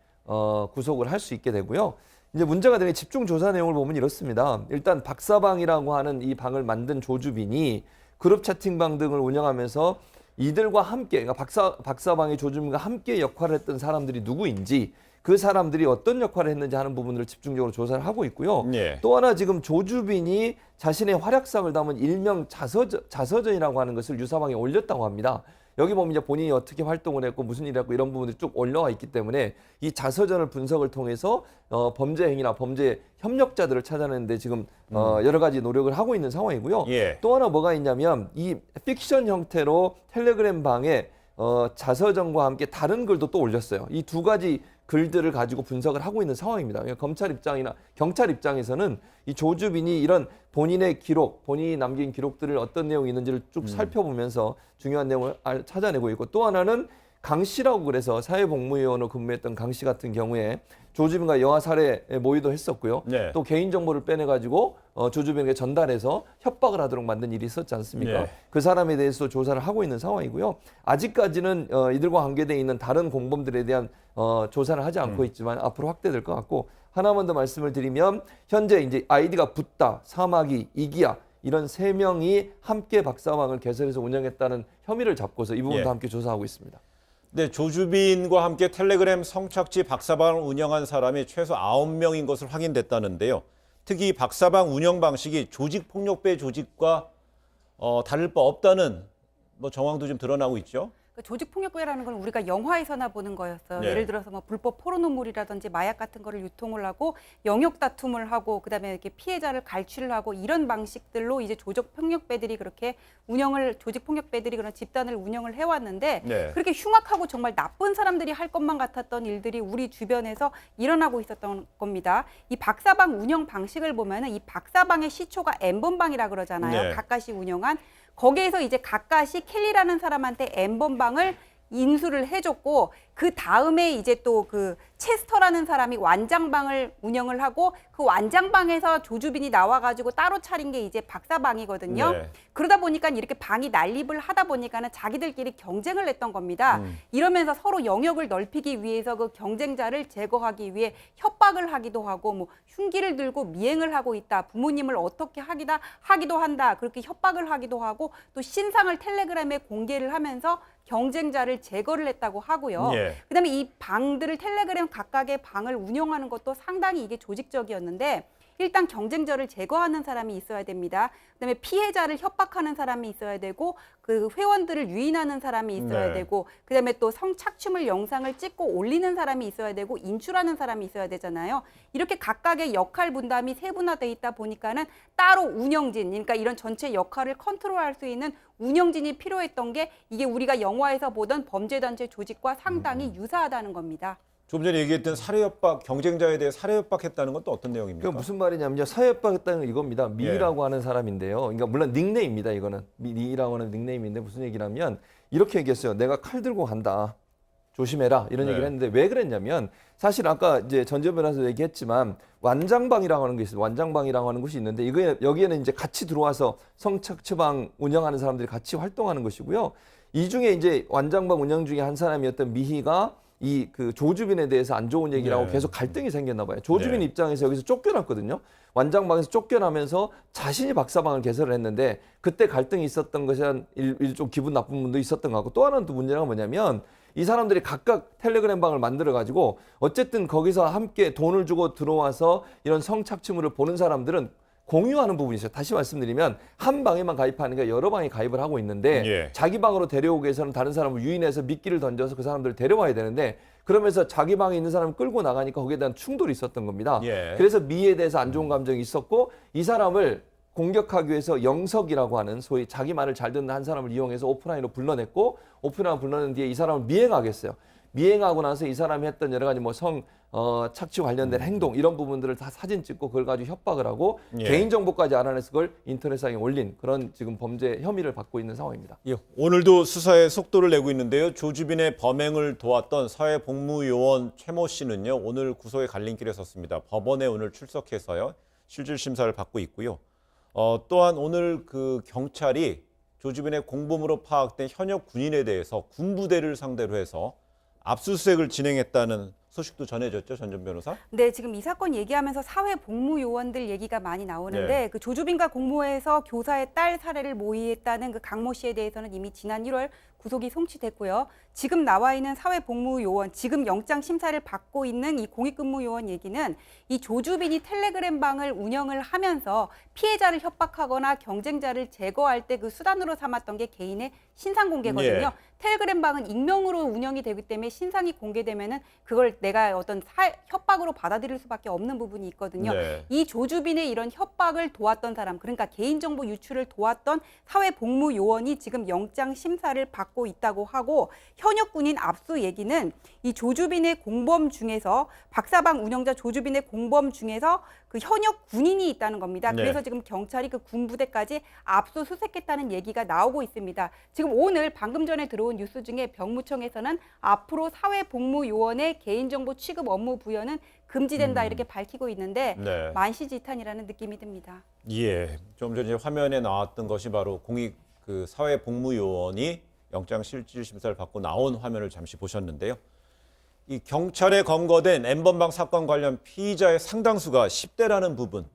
구속을 할 수 있게 되고요. 이제 문제가 되는 집중 조사 내용을 보면 이렇습니다. 일단 박사방이라고 하는 이 방을 만든 조주빈이 그룹 채팅방 등을 운영하면서 이들과 함께, 그러니까 박사방의 조주빈과 함께 역할을 했던 사람들이 누구인지, 그 사람들이 어떤 역할을 했는지 하는 부분들을 집중적으로 조사를 하고 있고요. 예. 또 하나 지금 조주빈이 자신의 활약상을 담은 일명 자서전이라고 하는 것을 유사방에 올렸다고 합니다. 여기 보면 이제 본인이 어떻게 활동을 했고 무슨 일을 했고 이런 부분들이 쭉 올라와 있기 때문에 이 자서전을 분석을 통해서 범죄 행위나 범죄 협력자들을 찾아내는데 지금 여러 가지 노력을 하고 있는 상황이고요. 예. 또 하나 뭐가 있냐면 이 픽션 형태로 텔레그램 방에 자서전과 함께 다른 글도 또 올렸어요. 이 두 가지 글들을 가지고 분석을 하고 있는 상황입니다. 그러니까 검찰 입장이나 경찰 입장에서는 이 조주빈이 이런 본인의 기록, 본인이 남긴 기록들을 어떤 내용이 있는지를 쭉 살펴보면서 중요한 내용을 찾아내고 있고, 또 하나는 강 씨라고 그래서 사회복무요원으로 근무했던 강 씨 같은 경우에 조주빈과 여아 살해 모의도 했었고요. 네. 또 개인정보를 빼내가지고 조주빈에게 전달해서 협박을 하도록 만든 일이 있었지 않습니까? 네. 그 사람에 대해서 조사를 하고 있는 상황이고요. 아직까지는 이들과 관계되어 있는 다른 공범들에 대한 조사를 하지 않고 있지만 앞으로 확대될 것 같고, 하나만 더 말씀을 드리면 현재 이제 아이디가 붓다, 사마귀, 이기야 이런 3명이 함께 박사방을 개설해서 운영했다는 혐의를 잡고서 이 부분도 예. 함께 조사하고 있습니다. 네, 조주빈과 함께 텔레그램 성착취 박사방을 운영한 사람이 최소 9명인 것을 확인됐다는데요. 특히 박사방 운영 방식이 조직폭력배 조직과 다를 바 없다는 정황도 좀 드러나고 있죠. 조직폭력배라는 건 우리가 영화에서나 보는 거였어요. 네. 예를 들어서 뭐 불법 포르노물이라든지 마약 같은 거를 유통을 하고 영역 다툼을 하고 그다음에 이렇게 피해자를 갈취를 하고 이런 방식들로 이제 조직폭력배들이 그렇게 조직폭력배들이 그런 집단을 운영을 해왔는데 네. 그렇게 흉악하고 정말 나쁜 사람들이 할 것만 같았던 일들이 우리 주변에서 일어나고 있었던 겁니다. 이 박사방 운영 방식을 보면은 이 박사방의 시초가 N번방이라 그러잖아요. 네. 가까시 운영한. 거기에서 이제 가까시 켈리라는 사람한테 N번방을 인수를 해줬고 그 다음에 이제 또 그 체스터라는 사람이 완장방을 운영을 하고 그 완장방에서 조주빈이 나와가지고 따로 차린 게 이제 박사방이거든요. 네. 그러다 보니까 이렇게 방이 난립을 하다 보니까는 자기들끼리 경쟁을 했던 겁니다. 이러면서 서로 영역을 넓히기 위해서 그 경쟁자를 제거하기 위해 협박을 하기도 하고 뭐 흉기를 들고 미행을 하고 있다. 부모님을 어떻게 하기도 한다. 그렇게 협박을 하기도 하고 또 신상을 텔레그램에 공개를 하면서 경쟁자를 제거를 했다고 하고요. 예. 그다음에 이 방들을 텔레그램 각각의 방을 운영하는 것도 상당히 이게 조직적이었는데 일단 경쟁자를 제거하는 사람이 있어야 됩니다. 그다음에 피해자를 협박하는 사람이 있어야 되고 그 회원들을 유인하는 사람이 있어야 네. 되고 그다음에 또 성착취물 영상을 찍고 올리는 사람이 있어야 되고 인출하는 사람이 있어야 되잖아요. 이렇게 각각의 역할 분담이 세분화돼 있다 보니까는 따로 운영진, 그러니까 이런 전체 역할을 컨트롤할 수 있는 운영진이 필요했던 게 이게 우리가 영화에서 보던 범죄단체 조직과 상당히 유사하다는 겁니다. 좀 전에 얘기했던 살해협박, 경쟁자에 대해 살해협박했다는 건 또 어떤 내용입니까? 그 무슨 말이냐면요. 사회협박했다는 건 이겁니다. 미라고 하는 사람인데요. 그러니까 물론 닉네임입니다. 이거는 미라고 하는 닉네임인데 무슨 얘기냐면 이렇게 얘기했어요. 내가 칼 들고 간다. 조심해라. 이런 네. 얘기를 했는데 왜 그랬냐면 사실 아까 이제 전지현 변호사도 얘기했지만 완장방이라고 하는 게 있어요. 완장방이라고 하는 곳이 있는데 여기에는 이제 같이 들어와서 성착취방 운영하는 사람들이 같이 활동하는 것이고요. 이 중에 이제 완장방 운영 중에 한 사람이었던 미희가 이 그 조주빈에 대해서 안 좋은 얘기를 하고 네. 계속 갈등이 생겼나 봐요. 조주빈 네. 입장에서 여기서 쫓겨났거든요. 완장방에서 쫓겨나면서 자신이 박사방을 개설을 했는데 그때 갈등이 있었던 것이 좀 기분 나쁜 분도 있었던 것 같고, 또 하나는 또 문제가 뭐냐면 이 사람들이 각각 텔레그램 방을 만들어 가지고 어쨌든 거기서 함께 돈을 주고 들어와서 이런 성착취물을 보는 사람들은 공유하는 부분이 있어요. 다시 말씀드리면 한 방에만 가입하는 게 여러 방에 가입을 하고 있는데 예. 자기 방으로 데려오기 위해서는 다른 사람을 유인해서 미끼를 던져서 그 사람들을 데려와야 되는데 그러면서 자기 방에 있는 사람을 끌고 나가니까 거기에 대한 충돌이 있었던 겁니다. 예. 그래서 미에 대해서 안 좋은 감정이 있었고 이 사람을 공격하기 위해서 영석이라고 하는 소위 자기 말을 잘 듣는 한 사람을 이용해서 오프라인으로 불러냈고 오프라인으로 불러낸 뒤에 이 사람을 미행하게 했어요. 미행하고 나서 이 사람이 했던 여러 가지 뭐 착취 관련된 행동 이런 부분들을 다 사진 찍고 그걸 가지고 협박을 하고 예. 개인정보까지 알아내서 그걸 인터넷상에 올린 그런 지금 범죄 혐의를 받고 있는 상황입니다. 예, 오늘도 수사에 속도를 내고 있는데요. 조주빈의 범행을 도왔던 사회복무요원 최모 씨는요. 오늘 구속의 갈림길에 섰습니다. 법원에 오늘 출석해서요. 실질 심사를 받고 있고요. 또한 오늘 그 경찰이 조주빈의 공범으로 파악된 현역 군인에 대해서 군부대를 상대로 해서 압수수색을 진행했다는 소식도 전해졌죠, 전 전 변호사? 네, 지금 이 사건 얘기하면서 사회복무요원들 얘기가 많이 나오는데 네. 그 조주빈과 공모해서 교사의 딸 살해를 모의했다는 그 강모 씨에 대해서는 이미 지난 1월 구속이 송치됐고요. 지금 나와 있는 사회복무요원, 지금 영장 심사를 받고 있는 이 공익근무요원 얘기는 이 조주빈이 텔레그램 방을 운영을 하면서 피해자를 협박하거나 경쟁자를 제거할 때 그 수단으로 삼았던 게 개인의 신상 공개거든요. 예. 텔레그램 방은 익명으로 운영이 되기 때문에 신상이 공개되면은 그걸 내가 어떤 협박으로 받아들일 수밖에 없는 부분이 있거든요. 네. 이 조주빈의 이런 협박을 도왔던 사람, 그러니까 개인정보 유출을 도왔던 사회복무요원이 지금 영장 심사를 받고 있다고 하고 현역 군인 압수 얘기는 이 조주빈의 공범 중에서 박사방 운영자 조주빈의 공범 중에서 그 현역 군인이 있다는 겁니다. 네. 그래서 지금 경찰이 그 군부대까지 압수수색했다는 얘기가 나오고 있습니다. 지금 오늘 방금 전에 들어온 뉴스 중에 병무청에서는 앞으로 사회복무요원의 개인정보 취급 업무 부여는 금지된다 이렇게 밝히고 있는데 네. 만시지탄이라는 느낌이 듭니다. 예, 좀 전에 화면에 나왔던 것이 바로 공익 그 사회복무요원이 영장 실질 심사를 받고 나온 화면을 잠시 보셨는데요. 이 경찰에 검거된 N번방 사건 관련 피의자의 상당수가 10대라는 부분,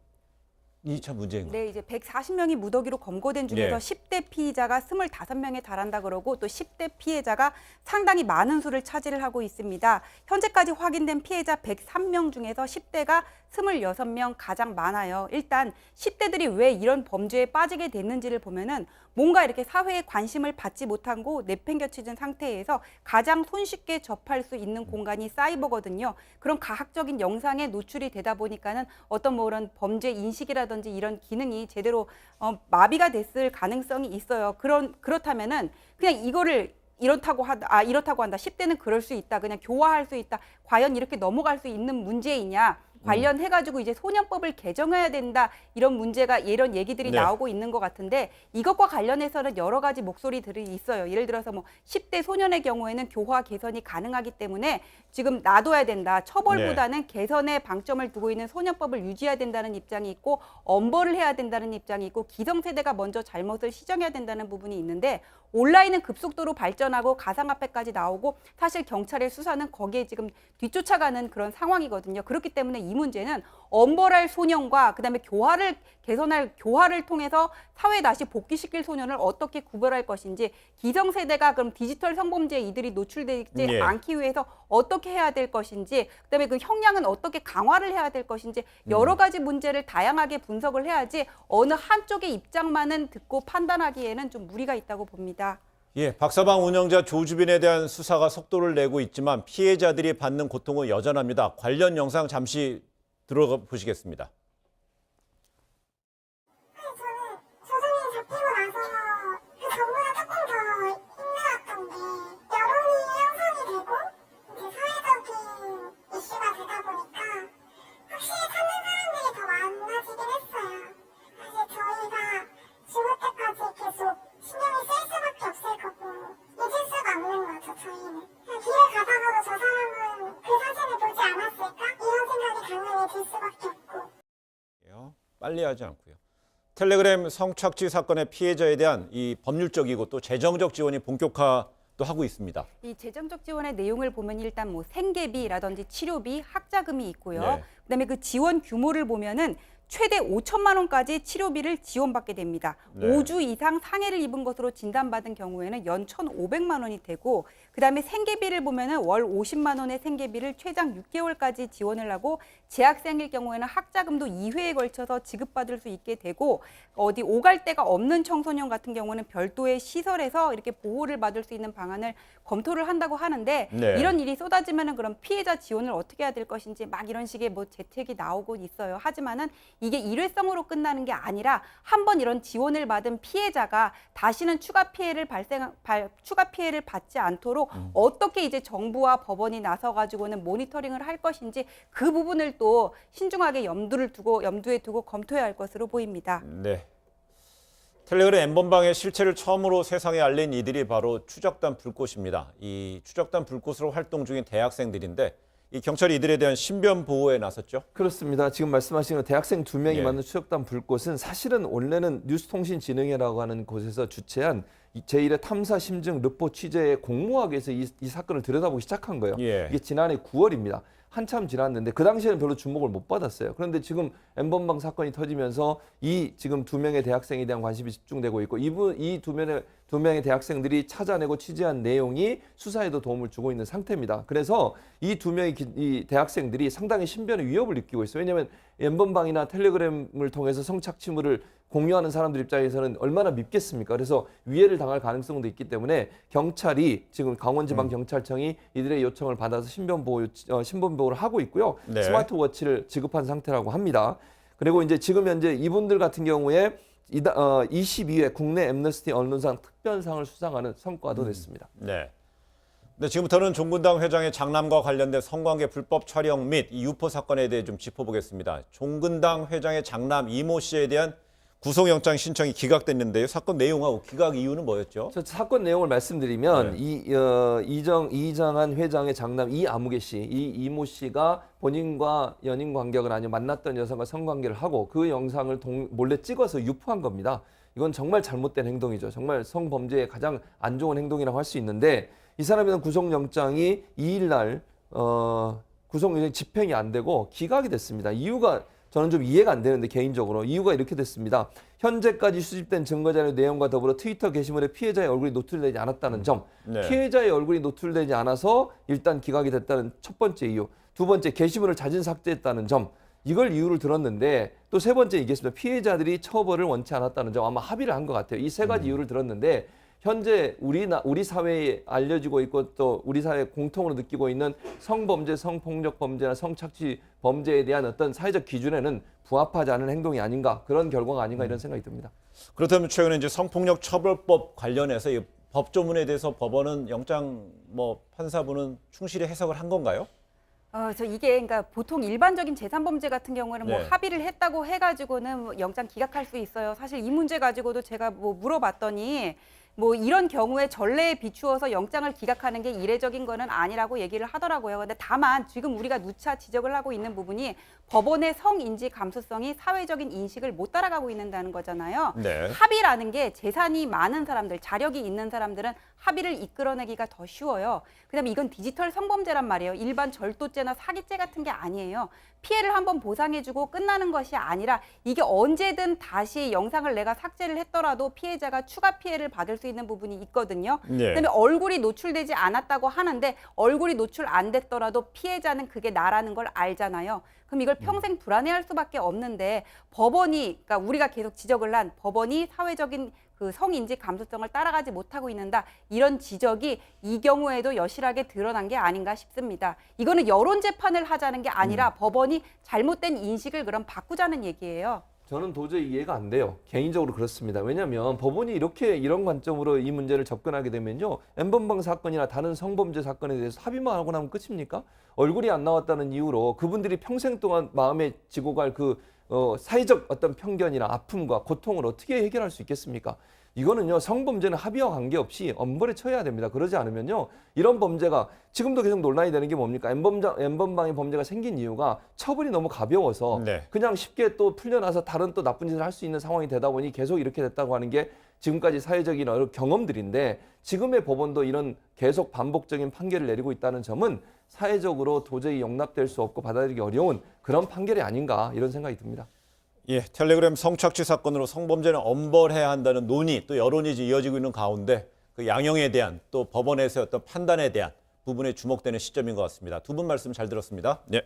이 참 문제인 것 같아요. 네, 이제 140명이 무더기로 검거된 중에서 예. 10대 피의자가 25명에 달한다 그러고 또 10대 피해자가 상당히 많은 수를 차지를 하고 있습니다. 현재까지 확인된 피해자 103명 중에서 10대가 26명 가장 많아요. 일단 10대들이 왜 이런 범죄에 빠지게 됐는지를 보면은 뭔가 이렇게 사회에 관심을 받지 못하고 내팽겨치진 상태에서 가장 손쉽게 접할 수 있는 공간이 사이버거든요. 그런 가학적인 영상에 노출이 되다 보니까는 어떤 뭐 이런 범죄 인식이라든지 이런 기능이 제대로 마비가 됐을 가능성이 있어요. 그렇다면은 그냥 이거를 이렇다고 한다. 10대는 그럴 수 있다. 그냥 교화할 수 있다. 과연 이렇게 넘어갈 수 있는 문제이냐? 관련해가지고 이제 소년법을 개정해야 된다 이런 문제가 이런 얘기들이 네. 나오고 있는 것 같은데 이것과 관련해서는 여러 가지 목소리들이 있어요. 예를 들어서 뭐 10대 소년의 경우에는 교화 개선이 가능하기 때문에 지금 놔둬야 된다. 처벌보다는 개선에 방점을 두고 있는 소년법을 유지해야 된다는 입장이 있고 엄벌을 해야 된다는 입장이 있고 기성세대가 먼저 잘못을 시정해야 된다는 부분이 있는데 온라인은 급속도로 발전하고 가상화폐까지 나오고 사실 경찰의 수사는 거기에 지금 뒤쫓아가는 그런 상황이거든요. 그렇기 때문에 이 문제는 엄벌할 소년과 그다음에 교화를 통해서 사회에 다시 복귀시킬 소년을 어떻게 구별할 것인지 기성세대가 그럼 디지털 성범죄에 이들이 노출되지 예. 않기 위해서 어떻게 해야 될 것인지 그다음에 그 형량은 어떻게 강화를 해야 될 것인지 여러 가지 문제를 다양하게 분석을 해야지 어느 한쪽의 입장만은 듣고 판단하기에는 좀 무리가 있다고 봅니다. 예, 박사방 운영자 조주빈에 대한 수사가 속도를 내고 있지만 피해자들이 받는 고통은 여전합니다. 관련 영상 잠시 들어가 보시겠습니다. 저는 조정이 잡히고 나서 그 전보다 조금 더 힘들었던 게 여론이 형성이 되고 이제 사회적인 이슈가 되다 보니까 확실히 찾는 사람들이 더 많아지긴 했어요. 사실 저희가 죽을 때까지 계속 신경이 쓸 수밖에 없을 거고 잊을 수가 없는 거죠, 저희는. 그냥 길을 가다가도 저 사람은 그 사진을 보지 않았을까? 이런 생각이 당연히 들 수밖에 없고. 빨리 하지 않고요. 텔레그램 성착취 사건의 피해자에 대한 이 법률적이고 또 재정적 지원이 본격화도 하고 있습니다. 이 재정적 지원의 내용을 보면 일단 뭐 생계비라든지 치료비, 학자금이 있고요. 네. 그다음에 그 지원 규모를 보면은 최대 5천만 원까지 치료비를 지원받게 됩니다. 네. 5주 이상 상해를 입은 것으로 진단받은 경우에는 연 1,500만 원이 되고 그다음에 생계비를 보면은 월 50만 원의 생계비를 최장 6개월까지 지원을 하고 재학생일 경우에는 학자금도 2회에 걸쳐서 지급받을 수 있게 되고 어디 오갈 데가 없는 청소년 같은 경우는 별도의 시설에서 이렇게 보호를 받을 수 있는 방안을 검토를 한다고 하는데 네. 이런 일이 쏟아지면은 그럼 피해자 지원을 어떻게 해야 될 것인지 막 이런 식의 뭐 재택이 나오고 있어요. 하지만은 이게 일회성으로 끝나는 게 아니라 한번 이런 지원을 받은 피해자가 다시는 추가 피해를 받지 않도록 어떻게 이제 정부와 법원이 나서 가지고는 모니터링을 할 것인지 그 부분을 또 신중하게 염두에 두고 검토해야 할 것으로 보입니다. 네. 텔레그램 N번방의 실체를 처음으로 세상에 알린 이들이 바로 추적단 불꽃입니다. 이 추적단 불꽃으로 활동 중인 대학생들인데 이 경찰이 이들에 대한 신변 보호에 나섰죠. 그렇습니다. 지금 말씀하신 대학생 2명이 예. 만든 추적단 불꽃은 사실은 원래는 뉴스통신진흥회라고 하는 곳에서 주최한 제1회 탐사 심증 르포 취재에 공모하기 위해서 이 사건을 들여다보기 시작한 거예요. 예. 이게 지난해 9월입니다. 한참 지났는데 그 당시에는 별로 주목을 못 받았어요. 그런데 지금 N번방 사건이 터지면서 이 지금 2명의 대학생에 대한 관심이 집중되고 있고 이 두 명의 대학생들이 찾아내고 취재한 내용이 수사에도 도움을 주고 있는 상태입니다. 그래서 이 2명의 이 대학생들이 상당히 신변의 위협을 느끼고 있어요. 왜냐하면 N번방이나 텔레그램을 통해서 성착취물을 공유하는 사람들 입장에서는 얼마나 밉겠습니까? 그래서 위해를 당할 가능성도 있기 때문에 경찰이 지금 강원지방경찰청이 이들의 요청을 받아서 신변보호를 하고 있고요. 네. 스마트워치를 지급한 상태라고 합니다. 그리고 이제 지금 현재 이분들 같은 경우에 22회 국내 앰너스티 언론상 특별상을 수상하는 성과도 냈습니다. 네. 네, 지금부터는 종군당 회장의 장남과 관련된 성관계 불법 촬영 및 이 유포 사건에 대해 좀 짚어보겠습니다. 종군당 회장의 장남 이모 씨에 대한 구속영장 신청이 기각됐는데요. 사건 내용하고 기각 이유는 뭐였죠? 저 사건 내용을 말씀드리면 네. 이장한 회장의 장남 이아무개 씨, 이 이모 씨가 본인과 연인 관계가 아니고 만났던 여성과 성관계를 하고 그 영상을 몰래 찍어서 유포한 겁니다. 이건 정말 잘못된 행동이죠. 정말 성범죄의 가장 안 좋은 행동이라고 할 수 있는데 이 사람에 대한 구속영장이 2일 날 구속영장이 집행이 안 되고 기각이 됐습니다. 이유가 저는 좀 이해가 안 되는데 개인적으로 이유가 이렇게 됐습니다. 현재까지 수집된 증거자료 내용과 더불어 트위터 게시물에 피해자의 얼굴이 노출되지 않았다는 점, 네. 피해자의 얼굴이 노출되지 않아서 일단 기각이 됐다는 첫 번째 이유, 두 번째 게시물을 자진 삭제했다는 점, 이걸 이유를 들었는데 또 세 번째 얘기했습니다. 피해자들이 처벌을 원치 않았다는 점, 아마 합의를 한 것 같아요. 이 세 가지 이유를 들었는데 현재 우리 사회에 알려지고 있고 또 우리 사회 공통으로 느끼고 있는 성범죄, 성폭력 범죄나 성착취 범죄에 대한 어떤 사회적 기준에는 부합하지 않은 행동이 아닌가, 그런 결과가 아닌가 이런 생각이 듭니다. 그렇다면 최근에 이제 성폭력 처벌법 관련해서 이 법조문에 대해서 법원은 영장 판사부는 충실히 해석을 한 건가요? 이게 그러니까 보통 일반적인 재산범죄 같은 경우는 뭐 네. 합의를 했다고 해가지고는 뭐 영장 기각할 수 있어요. 사실 이 문제 가지고도 제가 뭐 물어봤더니 뭐 이런 경우에 전례에 비추어서 영장을 기각하는 게 이례적인 거는 아니라고 얘기를 하더라고요. 근데 다만 지금 우리가 누차 지적을 하고 있는 부분이 법원의 성인지 감수성이 사회적인 인식을 못 따라가고 있는다는 거잖아요. 네. 합의라는 게 재산이 많은 사람들, 자력이 있는 사람들은 합의를 이끌어내기가 더 쉬워요. 그다음에 이건 디지털 성범죄란 말이에요. 일반 절도죄나 사기죄 같은 게 아니에요. 피해를 한번 보상해주고 끝나는 것이 아니라 이게 언제든 다시 영상을 내가 삭제를 했더라도 피해자가 추가 피해를 받을 수 있는 부분이 있거든요. 네. 그다음에 얼굴이 노출되지 않았다고 하는데 얼굴이 노출 안 됐더라도 피해자는 그게 나라는 걸 알잖아요. 그럼 이걸 평생 불안해할 수밖에 없는데 법원이, 그러니까 우리가 계속 지적을 한 법원이 사회적인 그 성인지 감수성을 따라가지 못하고 있는다, 이런 지적이 이 경우에도 여실하게 드러난 게 아닌가 싶습니다. 이거는 여론 재판을 하자는 게 아니라 법원이 잘못된 인식을 그럼 바꾸자는 얘기예요. 저는 도저히 이해가 안 돼요. 개인적으로 그렇습니다. 왜냐하면 법원이 이런 관점으로 이 문제를 접근하게 되면요, N번방 사건이나 다른 성범죄 사건에 대해서 합의만 하고 나면 끝입니까? 얼굴이 안 나왔다는 이유로 그분들이 평생 동안 마음에 지고 갈 사회적 어떤 편견이나 아픔과 고통을 어떻게 해결할 수 있겠습니까? 이거는요, 성범죄는 합의와 관계없이 엄벌에 처해야 됩니다. 그러지 않으면요, 이런 범죄가 지금도 계속 논란이 되는 게 뭡니까? N번방의 범죄가 생긴 이유가 처벌이 너무 가벼워서 네. 그냥 쉽게 또 풀려나서 다른 또 나쁜 짓을 할 수 있는 상황이 되다 보니 계속 이렇게 됐다고 하는 게 지금까지 사회적인 여러 경험들인데, 지금의 법원도 이런 계속 반복적인 판결을 내리고 있다는 점은 사회적으로 도저히 용납될 수 없고 받아들이기 어려운 그런 판결이 아닌가, 이런 생각이 듭니다. 예, 텔레그램 성착취 사건으로 성범죄는 엄벌해야 한다는 논의 또 여론이 이어지고 있는 가운데 그 양형에 대한 또 법원에서의 어떤 판단에 대한 부분에 주목되는 시점인 것 같습니다. 두 분 말씀 잘 들었습니다. 예.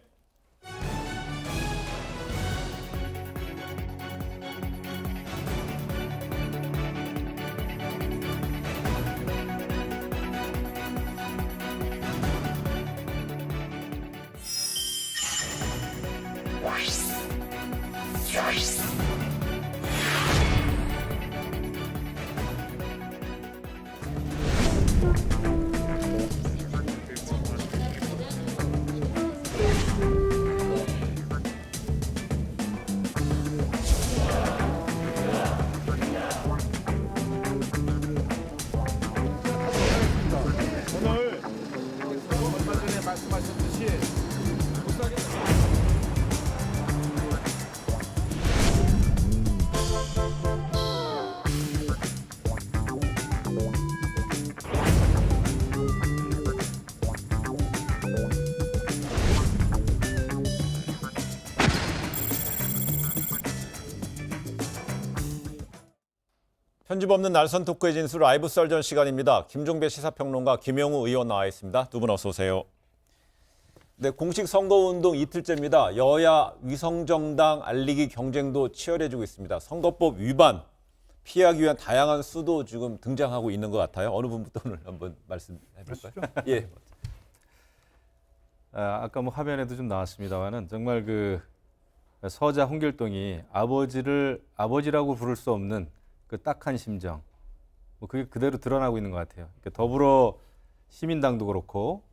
편집 없는 날선 토크의 진수 라이브 썰전 시간입니다. 김종배 시사평론가, 김영우 의원 나와 있습니다. 두 분 어서 오세요. 네, 공식 선거운동 이틀째입니다. 여야 위성정당 알리기 경쟁도 치열해지고 있습니다. 선거법 위반 피하기 위한 다양한 수도 지금 등장하고 있는 것 같아요. 어느 분부터 오늘 한번 말씀해 볼까요? 예. 아까 뭐 화면에도 좀 나왔습니다만은 정말 그 서자 홍길동이 아버지를 아버지라고 부를 수 없는 그 딱한 심정, 뭐 그게 그대로 드러나고 있는 것 같아요. 그러니까 더불어 시민당도 그렇고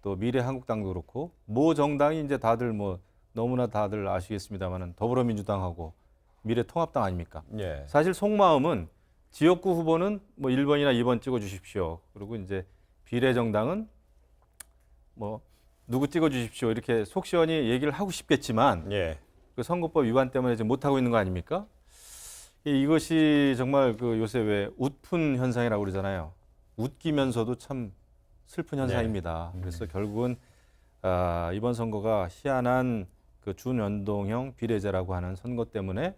또 미래한국당도 그렇고 모 정당이 이제 다들 뭐 너무나 다들 아시겠습니다만은 더불어민주당하고 미래통합당 아닙니까? 예. 사실 속마음은 지역구 후보는 뭐 1번이나 2번 찍어 주십시오. 그리고 이제 비례정당은 뭐 누구 찍어 주십시오. 이렇게 속 시원히 얘기를 하고 싶겠지만 예. 그 선거법 위반 때문에 지금 못 하고 있는 거 아닙니까? 이것이 정말 그 요새 왜 웃픈 현상이라고 그러잖아요. 웃기면서도 참 슬픈 현상입니다. 그래서 결국은 이번 선거가 희한한 그 준연동형 비례제라고 하는 선거 때문에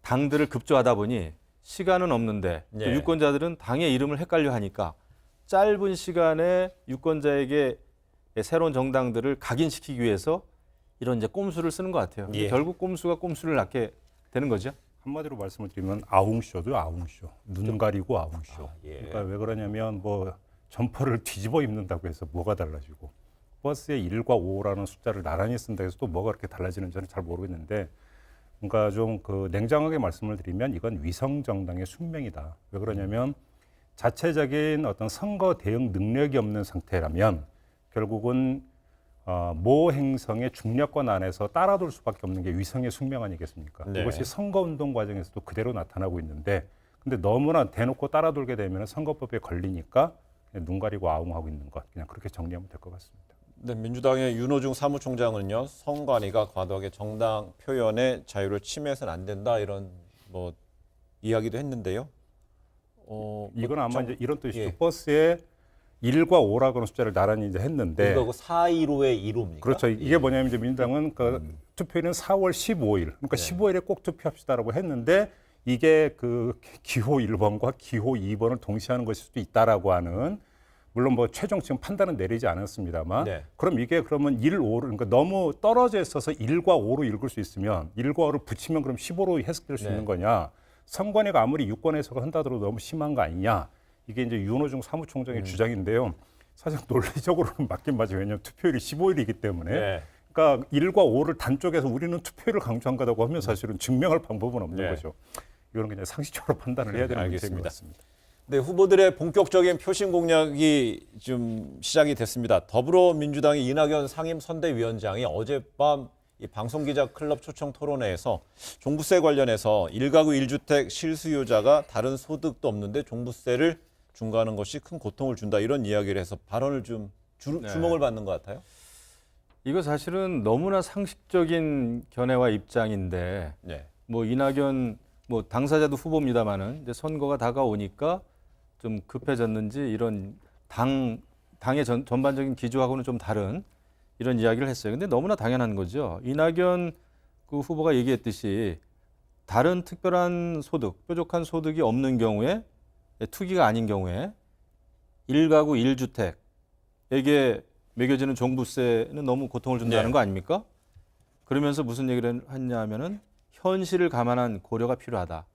당들을 급조하다 보니 시간은 없는데 또 예. 유권자들은 당의 이름을 헷갈려 하니까 짧은 시간에 유권자에게 새로운 정당들을 각인시키기 위해서 이런 이제 꼼수를 쓰는 것 같아요. 예. 결국 꼼수가 꼼수를 낳게 되는 거죠. 한마디로 말씀을 드리면 아웅쇼죠, 아웅쇼. 눈 가리고 아웅쇼. 예. 그러니까 왜 그러냐면 뭐 점퍼를 뒤집어 입는다고 해서 뭐가 달라지고 버스에 1과 5라는 숫자를 나란히 쓴다 해서 또 뭐가 그렇게 달라지는지 저는 잘 모르겠는데 뭔가 좀 그 냉정하게 말씀을 드리면 이건 위성 정당의 숙명이다. 왜 그러냐면 자체적인 어떤 선거 대응 능력이 없는 상태라면 결국은 모 행성의 중력권 안에서 따라돌 수밖에 없는 게 위성의 숙명 아니겠습니까? 네. 이것이 선거운동 과정에서도 그대로 나타나고 있는데 근데 너무나 대놓고 따라돌게 되면 선거법에 걸리니까 그냥 눈 가리고 아웅하고 있는 것 그냥 그렇게 정리하면 될 것 같습니다. 네, 민주당의 윤호중 사무총장은요, 선관위가 과도하게 정당 표현의 자유를 침해해서는 안 된다 이런 뭐 이야기도 했는데요. 이건 아마 이제 이런 뜻이죠. 예. 버스에 1과 5라고 하는 숫자를 나란히 이제 했는데 이거 415의 1호입니까? 그렇죠. 이게 뭐냐면 이제 민주당은 그 투표일은 4월 15일. 그러니까 15일에 꼭 투표합시다라고 했는데 이게 그 기호 1번과 기호 2번을 동시에 하는 것일 수도 있다라고 하는 물론 뭐 최종 지금 판단은 내리지 않았습니다만 네. 그럼 이게 그러면 1, 5를 그러니까 너무 떨어져 있어서 1과 5로 읽을 수 있으면 1과 5를 붙이면 그럼 15로 해석될 수 네. 있는 거냐. 선관위가 아무리 유권 해석을 한다더라도 너무 심한 거 아니냐. 이게 이제 윤호중 사무총장의 주장인데요. 사실 논리적으로는 맞긴 맞아요. 왜냐하면 투표율이 15일이기 때문에. 네. 그러니까 1과 5를 단쪽에서 우리는 투표율을 강조한 거라고 하면 사실은 증명할 방법은 없는 네. 거죠. 이거는 그냥 상식적으로 판단을 해야 되는 문제인 것 알겠습니다. 같습니다. 네, 후보들의 본격적인 표심 공략이 좀 시작이 됐습니다. 더불어민주당의 이낙연 상임선대위원장이 어젯밤 이 방송기자클럽 초청 토론회에서 종부세 관련해서 1가구 1주택 실수요자가 다른 소득도 없는데 종부세를 중과하는 것이 큰 고통을 준다 이런 이야기를 해서 발언을 좀 주목을 받는 것 같아요. 이거 사실은 너무나 상식적인 견해와 입장인데 네. 뭐 이낙연 뭐 당사자도 후보입니다만은 이제 선거가 다가오니까 좀 급해졌는지 이런 당의 전반적인 기조하고는 좀 다른 이런 이야기를 했어요. 근데 너무나 당연한 거죠. 이낙연 그 후보가 얘기했듯이 다른 특별한 소득, 뾰족한 소득이 없는 경우에 투기가 아닌 경우에 1가구 1주택에게 매겨지는 종부세는 너무 고통을 준다는 네. 거 아닙니까? 그러면서 무슨 얘기를 했냐면은 현실을 감안한 고려가 필요하다.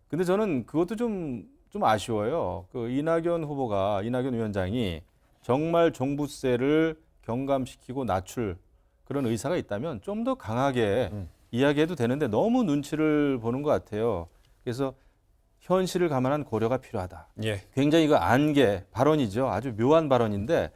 근데 저는 그것도 좀 아쉬워요. 그 이낙연 위원장이 정말 종부세를 경감시키고 낮출 그런 의사가 있다면 좀 더 강하게 이야기해도 되는데 너무 눈치를 보는 것 같아요. 그래서 현실을 감안한 고려가 필요하다. 예. 굉장히 이거 안개 발언이죠. 아주 묘한 발언인데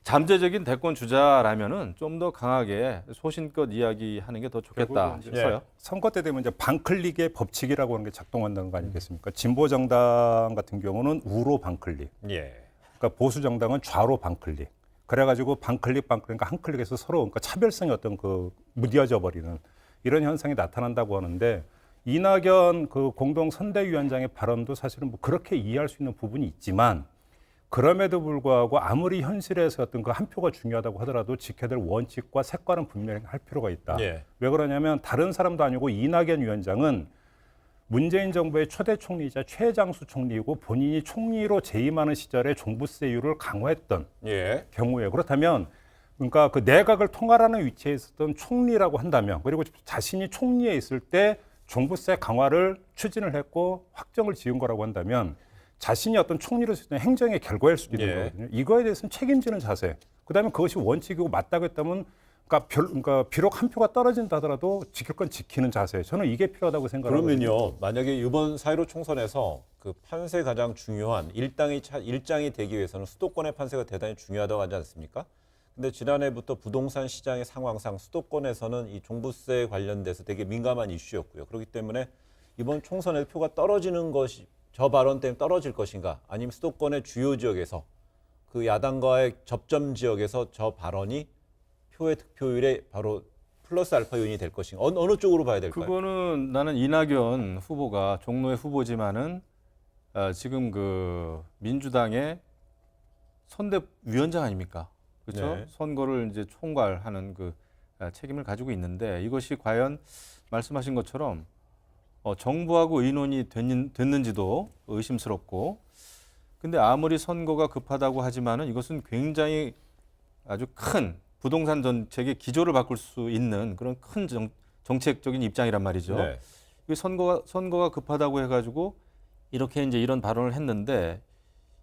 잠재적인 대권 주자라면은 좀 더 강하게 소신껏 이야기하는 게 더 좋겠다 싶어요. 선거 때 되면 이제 반클릭의 법칙이라고 하는 게 작동한다는 거 아니겠습니까? 진보 정당 같은 경우는 우로 반클릭, 예. 그러니까 보수 정당은 좌로 반클릭. 그래가지고 반클릭, 그러니까 한 클릭에서 서로 그러니까 차별성이 어떤 그 무뎌져 버리는 이런 현상이 나타난다고 하는데 이낙연 그 공동 선대위원장의 발언도 사실은 뭐 그렇게 이해할 수 있는 부분이 있지만 그럼에도 불구하고 아무리 현실에서 어떤 그 한 표가 중요하다고 하더라도 지켜야 될 원칙과 색깔은 분명히 할 필요가 있다. 예. 왜 그러냐면 다른 사람도 아니고 이낙연 위원장은 문재인 정부의 초대 총리이자 최장수 총리이고 본인이 총리로 재임하는 시절에 종부세율을 강화했던 예. 경우에 그렇다면 그러니까 그 내각을 통할하는 위치에 있었던 총리라고 한다면 그리고 자신이 총리에 있을 때 종부세 강화를 추진을 했고 확정을 지은 거라고 한다면 자신이 어떤 총리로 쓰는 행정의 결과일 수도 있는 예. 거거든요. 이거에 대해서는 책임지는 자세. 그다음에 그것이 원칙이고 맞다고 했다면 그러니까 비록 한 표가 떨어진다 하더라도 지킬 건 지키는 자세. 저는 이게 필요하다고 생각합니다. 그러면요, 만약에 이번 4.15 총선에서 그 판세 가장 중요한 일장이 되기 위해서는 수도권의 판세가 대단히 중요하다고 하지 않습니까? 근데 지난해부터 부동산 시장의 상황상 수도권에서는 이 종부세 관련돼서 되게 민감한 이슈였고요. 그렇기 때문에 이번 총선에 표가 떨어지는 것이 저 발언 때문에 떨어질 것인가 아니면 수도권의 주요 지역에서 그 야당과의 접점 지역에서 저 발언이 표의 득표율에 바로 플러스 알파 요인이 될 것인가 어느 쪽으로 봐야 될까요? 그거는 나는 이낙연 후보가 종로의 후보지만은 지금 그 민주당의 선대위원장 아닙니까? 그렇죠? 네. 선거를 이제 총괄하는 그 책임을 가지고 있는데 이것이 과연 말씀하신 것처럼 정부하고 의논이 됐는지도 의심스럽고 근데 아무리 선거가 급하다고 하지만은 이것은 굉장히 아주 큰 부동산 정책의 기조를 바꿀 수 있는 그런 큰 정책적인 입장이란 말이죠. 네. 이 선거가 급하다고 해가지고 이렇게 이제 이런 발언을 했는데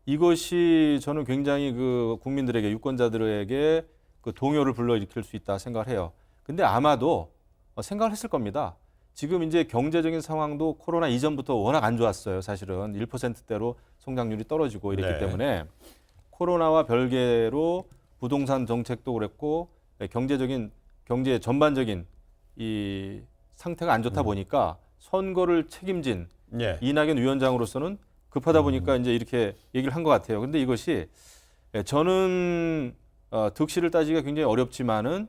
이것이 저는 굉장히 그 국민들에게 유권자들에게 그 동요를 불러일으킬 수 있다 생각을 해요. 근데 아마도 생각을 했을 겁니다. 지금 이제 경제적인 상황도 코로나 이전부터 워낙 안 좋았어요. 사실은 1%대로 성장률이 떨어지고 이랬기 네. 때문에 코로나와 별개로 부동산 정책도 그랬고 경제 전반적인 이 상태가 안 좋다 보니까 선거를 책임진 예. 이낙연 위원장으로서는 급하다 보니까 이제 이렇게 얘기를 한 것 같아요. 근데 이것이 저는 득실을 따지기가 굉장히 어렵지만은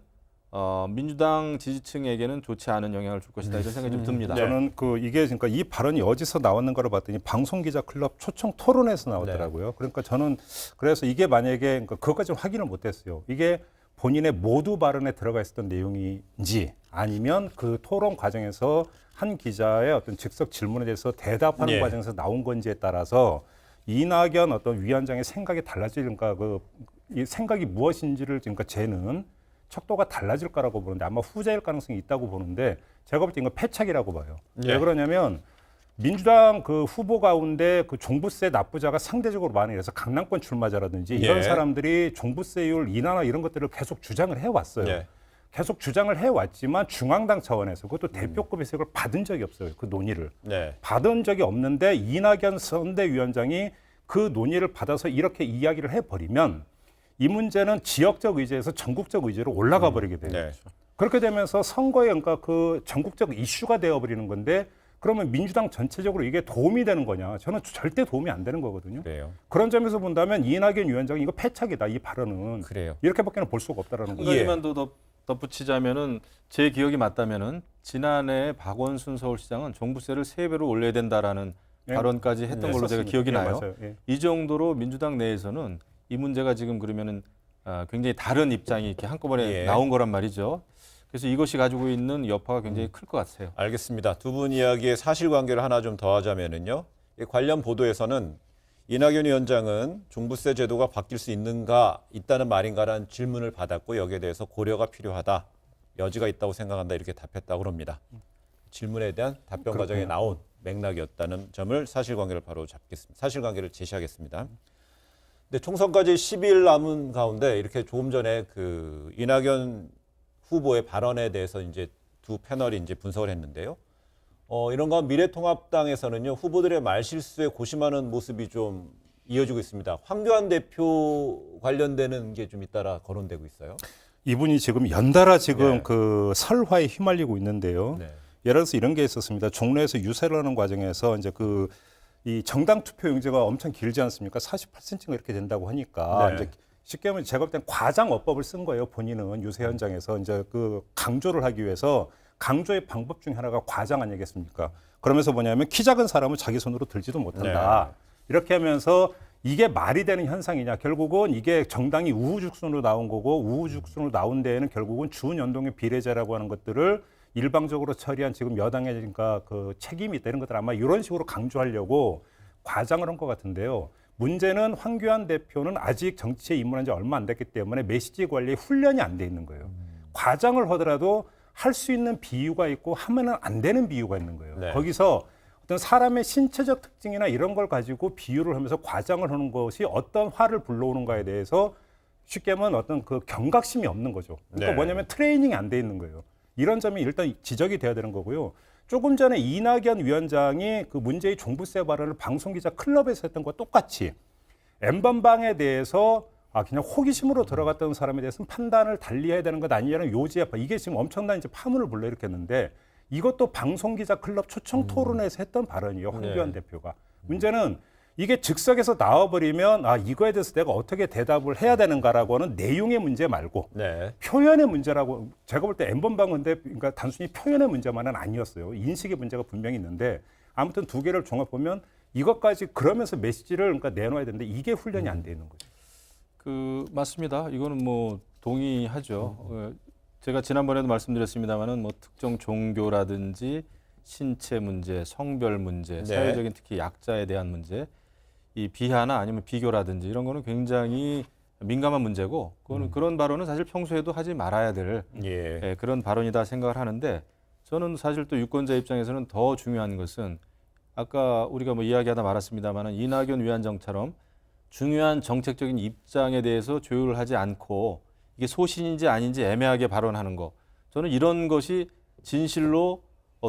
민주당 지지층에게는 좋지 않은 영향을 줄 것이다 이런 생각이 좀 듭니다. 저는 이게 그러니까 이 발언이 어디서 나왔는 거를 봤더니 방송기자클럽 초청 토론에서 나왔더라고요. 그러니까 저는 그래서 이게 만약에 그러니까 그것까지 확인을 못했어요. 이게 본인의 모두 발언에 들어가 있었던 내용인지 아니면 그 토론 과정에서 한 기자의 어떤 즉석 질문에 대해서 대답하는 예. 과정에서 나온 건지에 따라서 이낙연 어떤 위원장의 생각이 달라지니까 이 생각이 무엇인지를 그러니까 쟤는 척도가 달라질 거라고 보는데 아마 후자일 가능성이 있다고 보는데 제가 볼 때 이건 패착이라고 봐요. 예. 왜 그러냐면 민주당 그 후보 가운데 그 종부세 납부자가 상대적으로 많이 해서 강남권 출마자라든지 이런 예. 사람들이 종부세율 인하나 이런 것들을 계속 주장을 해왔어요. 예. 계속 주장을 해왔지만 중앙당 차원에서 그것도 대표급에서 이걸 받은 적이 없어요. 그 논의를. 네. 받은 적이 없는데 이낙연 선대위원장이 그 논의를 받아서 이렇게 이야기를 해버리면 이 문제는 지역적 의제에서 전국적 의제로 올라가 버리게 돼요. 네. 그렇게 되면서 선거에 그러니까 그 전국적 이슈가 되어버리는 건데 그러면 민주당 전체적으로 이게 도움이 되는 거냐? 저는 절대 도움이 안 되는 거거든요. 그래요. 그런 점에서 본다면 이낙연 위원장이 이거 패착이다. 이 발언은. 그래요. 이렇게밖에 볼 수가 없다라는 한 거죠. 가지만 더 덧붙이자면은 제 기억이 맞다면은 지난해 박원순 서울시장은 종부세를 3배로 올려야 된다라는 예. 발언까지 했던 네, 걸로 제가 썼습니다. 기억이 예, 나요. 맞아요. 예. 이 정도로 민주당 내에서는 이 문제가 지금 그러면은 굉장히 다른 입장이 이렇게 한꺼번에 예. 나온 거란 말이죠. 그래서 이것이 가지고 있는 여파가 굉장히 클 것 같아요. 알겠습니다. 두 분 이야기의 사실관계를 하나 좀 더하자면은요. 이 관련 보도에서는 이낙연 위원장은 종부세 제도가 바뀔 수 있다는 말인가라는 질문을 받았고 여기에 대해서 고려가 필요하다, 여지가 있다고 생각한다 이렇게 답했다고 합니다. 질문에 대한 답변 과정에 나온 맥락이었다는 점을 사실관계를 바로 잡겠습니다. 사실관계를 제시하겠습니다. 근데 총선까지 10일 남은 가운데 이렇게 조금 전에 그 이낙연 후보의 발언에 대해서 이제 두 패널이 이제 분석을 했는데요. 이런 건 미래통합당에서는요, 후보들의 말실수에 고심하는 모습이 좀 이어지고 있습니다. 황교안 대표 관련되는 게 좀 잇따라 거론되고 있어요. 이분이 지금 연달아 지금 네. 그 설화에 휘말리고 있는데요. 네. 예를 들어서 이런 게 있었습니다. 종로에서 유세를 하는 과정에서 이제 이 정당 투표 용지가 엄청 길지 않습니까? 48cm가 이렇게 된다고 하니까 네. 이제 쉽게 하면 제가 볼 땐 과장어법을 쓴 거예요. 본인은 유세 현장에서 이제 그 강조를 하기 위해서 강조의 방법 중에 하나가 과장 아니겠습니까? 그러면서 뭐냐면 키 작은 사람은 자기 손으로 들지도 못한다. 이렇게 하면서 이게 말이 되는 현상이냐? 결국은 이게 정당이 우후죽순으로 나온 거고 우후죽순으로 나온 데에는 결국은 준연동의 비례제라고 하는 것들을 일방적으로 처리한 지금 여당의 그러니까 그 책임이 있다 이런 것들 아마 이런 식으로 강조하려고 과장을 한 것 같은데요. 문제는 황교안 대표는 아직 정치에 입문한 지 얼마 안 됐기 때문에 메시지 관리에 훈련이 안 돼 있는 거예요. 과장을 하더라도 할 수 있는 비유가 있고 하면은 안 되는 비유가 있는 거예요. 네. 거기서 어떤 사람의 신체적 특징이나 이런 걸 가지고 비유를 하면서 과장을 하는 것이 어떤 화를 불러오는가에 대해서 쉽게 하면 어떤 그 경각심이 없는 거죠. 그러니까 네. 뭐냐면 트레이닝이 안 돼 있는 거예요. 이런 점이 일단 지적이 돼야 되는 거고요. 조금 전에 이낙연 위원장이 그 문재인 종부세 발언을 방송기자 클럽에서 했던 것과 똑같이 N번방에 대해서 그냥 호기심으로 들어갔던 사람에 대해서는 판단을 달리해야 되는 것 아니냐는 요지에 이게 지금 엄청난 이제 파문을 불러일으켰는데 이것도 방송기자 클럽 초청 토론에서 했던 발언이에요. 황교안 대표가. 문제는 이게 즉석에서 나와버리면 이거에 대해서 내가 어떻게 대답을 해야 되는가라고 하는 내용의 문제 말고 네. 표현의 문제라고 제가 볼 때 N번방은 그러니까 단순히 표현의 문제만은 아니었어요. 인식의 문제가 분명히 있는데 아무튼 두 개를 종합 보면 이것까지 그러면서 메시지를 그러니까 내놔야 되는데 이게 훈련이 안 돼 있는 거죠. 맞습니다. 이거는 뭐 동의하죠. 제가 지난번에도 말씀드렸습니다만은 뭐 특정 종교라든지 신체 문제, 성별 문제, 네. 사회적인 특히 약자에 대한 문제, 이 비하나 아니면 비교라든지 이런 거는 굉장히 민감한 문제고 그런 발언은 사실 평소에도 하지 말아야 될 그런 발언이다 생각을 하는데 저는 사실 또 유권자 입장에서는 더 중요한 것은 아까 우리가 뭐 이야기하다 말았습니다만은 이낙연 위원장처럼 중요한 정책적인 입장에 대해서 조율을 하지 않고 이게 소신인지 아닌지 애매하게 발언하는 거. 저는 이런 것이 진실로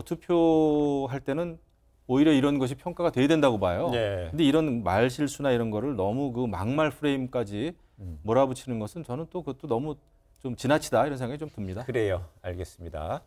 투표할 때는 오히려 이런 것이 평가가 돼야 된다고 봐요. 네. 근데 이런 말 실수나 이런 거를 너무 그 막말 프레임까지 몰아붙이는 것은 저는 또 그것도 너무 좀 지나치다 이런 생각이 좀 듭니다. 그래요. 알겠습니다.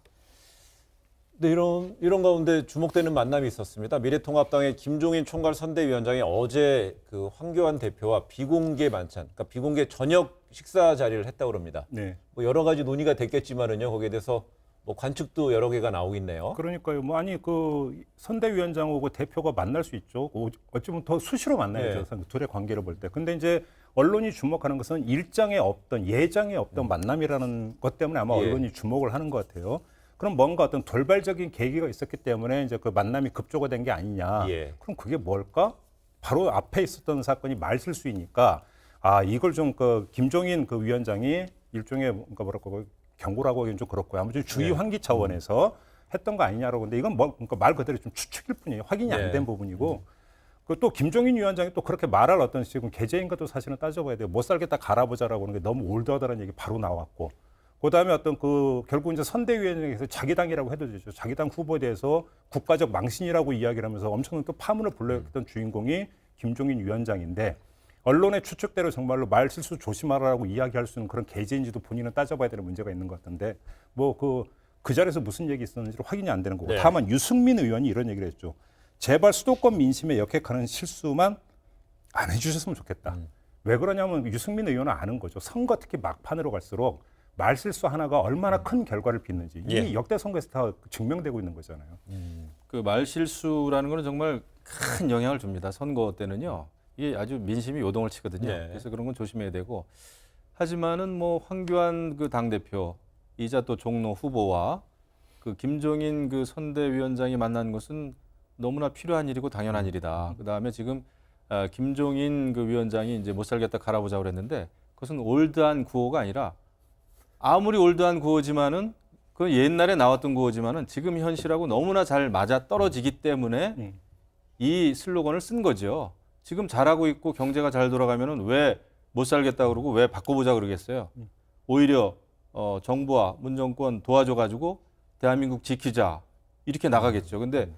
네, 이런 가운데 주목되는 만남이 있었습니다. 미래통합당의 김종인 총괄 선대위원장이 어제 그 황교안 대표와 비공개 만찬, 그러니까 비공개 저녁 식사 자리를 했다고 합니다. 네. 뭐 여러 가지 논의가 됐겠지만은요, 거기에 대해서 뭐 관측도 여러 개가 나오고 있네요. 그러니까요. 뭐 그 선대위원장하고 대표가 만날 수 있죠. 어쩌면 더 수시로 만나야죠. 둘의 관계를 볼 때. 근데 이제 언론이 주목하는 것은 일정에 없던 예정에 없던 만남이라는 것 때문에 아마 언론이 주목을 하는 것 같아요. 그럼 뭔가 어떤 돌발적인 계기가 있었기 때문에 이제 그 만남이 급조가 된 게 아니냐. 그럼 그게 뭘까? 바로 앞에 있었던 사건이 말실수이니까 이걸 좀 그 김종인 그 위원장이 일종의 뭔가 경고라고 하기는 좀 그렇고요. 아무튼 주의 환기 차원에서 했던 거 아니냐라고. 근데 이건 그러니까 말 그대로 좀 추측일 뿐이에요. 확인이 안 된 부분이고. 그 또 김종인 위원장이 또 그렇게 말할 어떤 지금 계제인가도 사실은 따져봐야 돼요. 못 살겠다 갈아보자라고 하는 게 너무 올드하다는 얘기 바로 나왔고. 그다음에 어떤 결국 이제 선대위원장에서 자기 당이라고 해도 되죠. 자기 당 후보에 대해서 국가적 망신이라고 이야기를 하면서 엄청난 또 파문을 불러일으켰던 주인공이 김종인 위원장인데 언론의 추측대로 정말로 말 실수 조심하라고 이야기할 수 있는 그런 계제인지도 본인은 따져봐야 되는 문제가 있는 것 같은데 뭐 그 자리에서 무슨 얘기 있었는지 확인이 안 되는 거고. 다만 유승민 의원이 이런 얘기를 했죠. 제발 수도권 민심에 역행하는 실수만 안 해주셨으면 좋겠다. 왜 그러냐면 유승민 의원은 아는 거죠. 선거 특히 막판으로 갈수록 말실수 하나가 얼마나 큰 결과를 빚는지 이미 역대 선거에서 다 증명되고 있는 거잖아요. 그 말실수라는 거는 정말 큰 영향을 줍니다. 선거 때는요. 이게 아주 민심이 요동을 치거든요. 그래서 그런 건 조심해야 되고. 하지만은 뭐 황교안 그 당대표 이자 또 종로 후보와 그 김종인 그 선대위원장이 만난 것은 너무나 필요한 일이고 당연한 일이다. 그다음에 지금 김종인 그 위원장이 이제 못 살겠다 갈아보자고 그랬는데 그것은 올드한 구호가 아니라 아무리 올드한 구호지만은 그 옛날에 나왔던 구호지만은 지금 현실하고 너무나 잘 맞아 떨어지기 때문에 이 슬로건을 쓴 거죠. 지금 잘하고 있고 경제가 잘 돌아가면은 왜 못 살겠다 그러고 왜 바꿔보자 그러겠어요. 오히려 정부와 문정권 도와줘 가지고 대한민국 지키자 이렇게 나가겠죠. 근데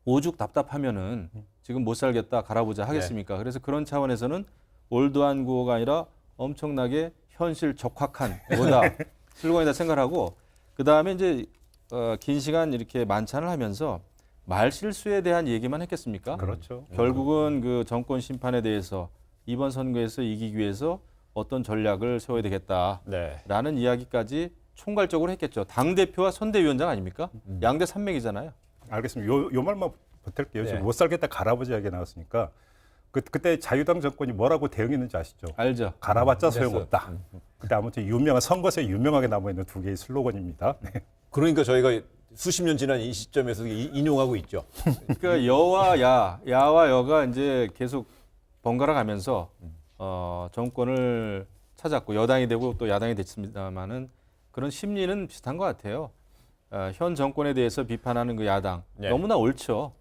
오죽 답답하면은 지금 못 살겠다 갈아보자 하겠습니까? 그래서 그런 차원에서는 올드한 구호가 아니라 엄청나게 현실 적확한 뭐다 슬로건이다 생각하고 그 다음에 이제 긴 시간 이렇게 만찬을 하면서 말 실수에 대한 얘기만 했겠습니까? 그렇죠. 결국은 그 정권 심판에 대해서 이번 선거에서 이기기 위해서 어떤 전략을 세워야 되겠다라는 이야기까지 총괄적으로 했겠죠. 당 대표와 선대위원장 아닙니까? 양대 산맥이잖아요. 알겠습니다. 요 말만 보탤게요. 지금 못 살겠다 갈아보자 얘기 나왔으니까 그때 자유당 정권이 뭐라고 대응했는지 아시죠? 알죠. 갈아봤자 소용없다. 그때 아무튼 유명한 선거에 유명하게 남아있는 두 개의 슬로건입니다. 네. 그러니까 저희가 수십 년 지난 이 시점에서 인용하고 있죠. 그러니까 여와 야와 여가 이제 계속 번갈아 가면서 정권을 찾았고 여당이 되고 또 야당이 됐습니다만은 그런 심리는 비슷한 것 같아요. 현 정권에 대해서 비판하는 그 야당 너무나 옳죠.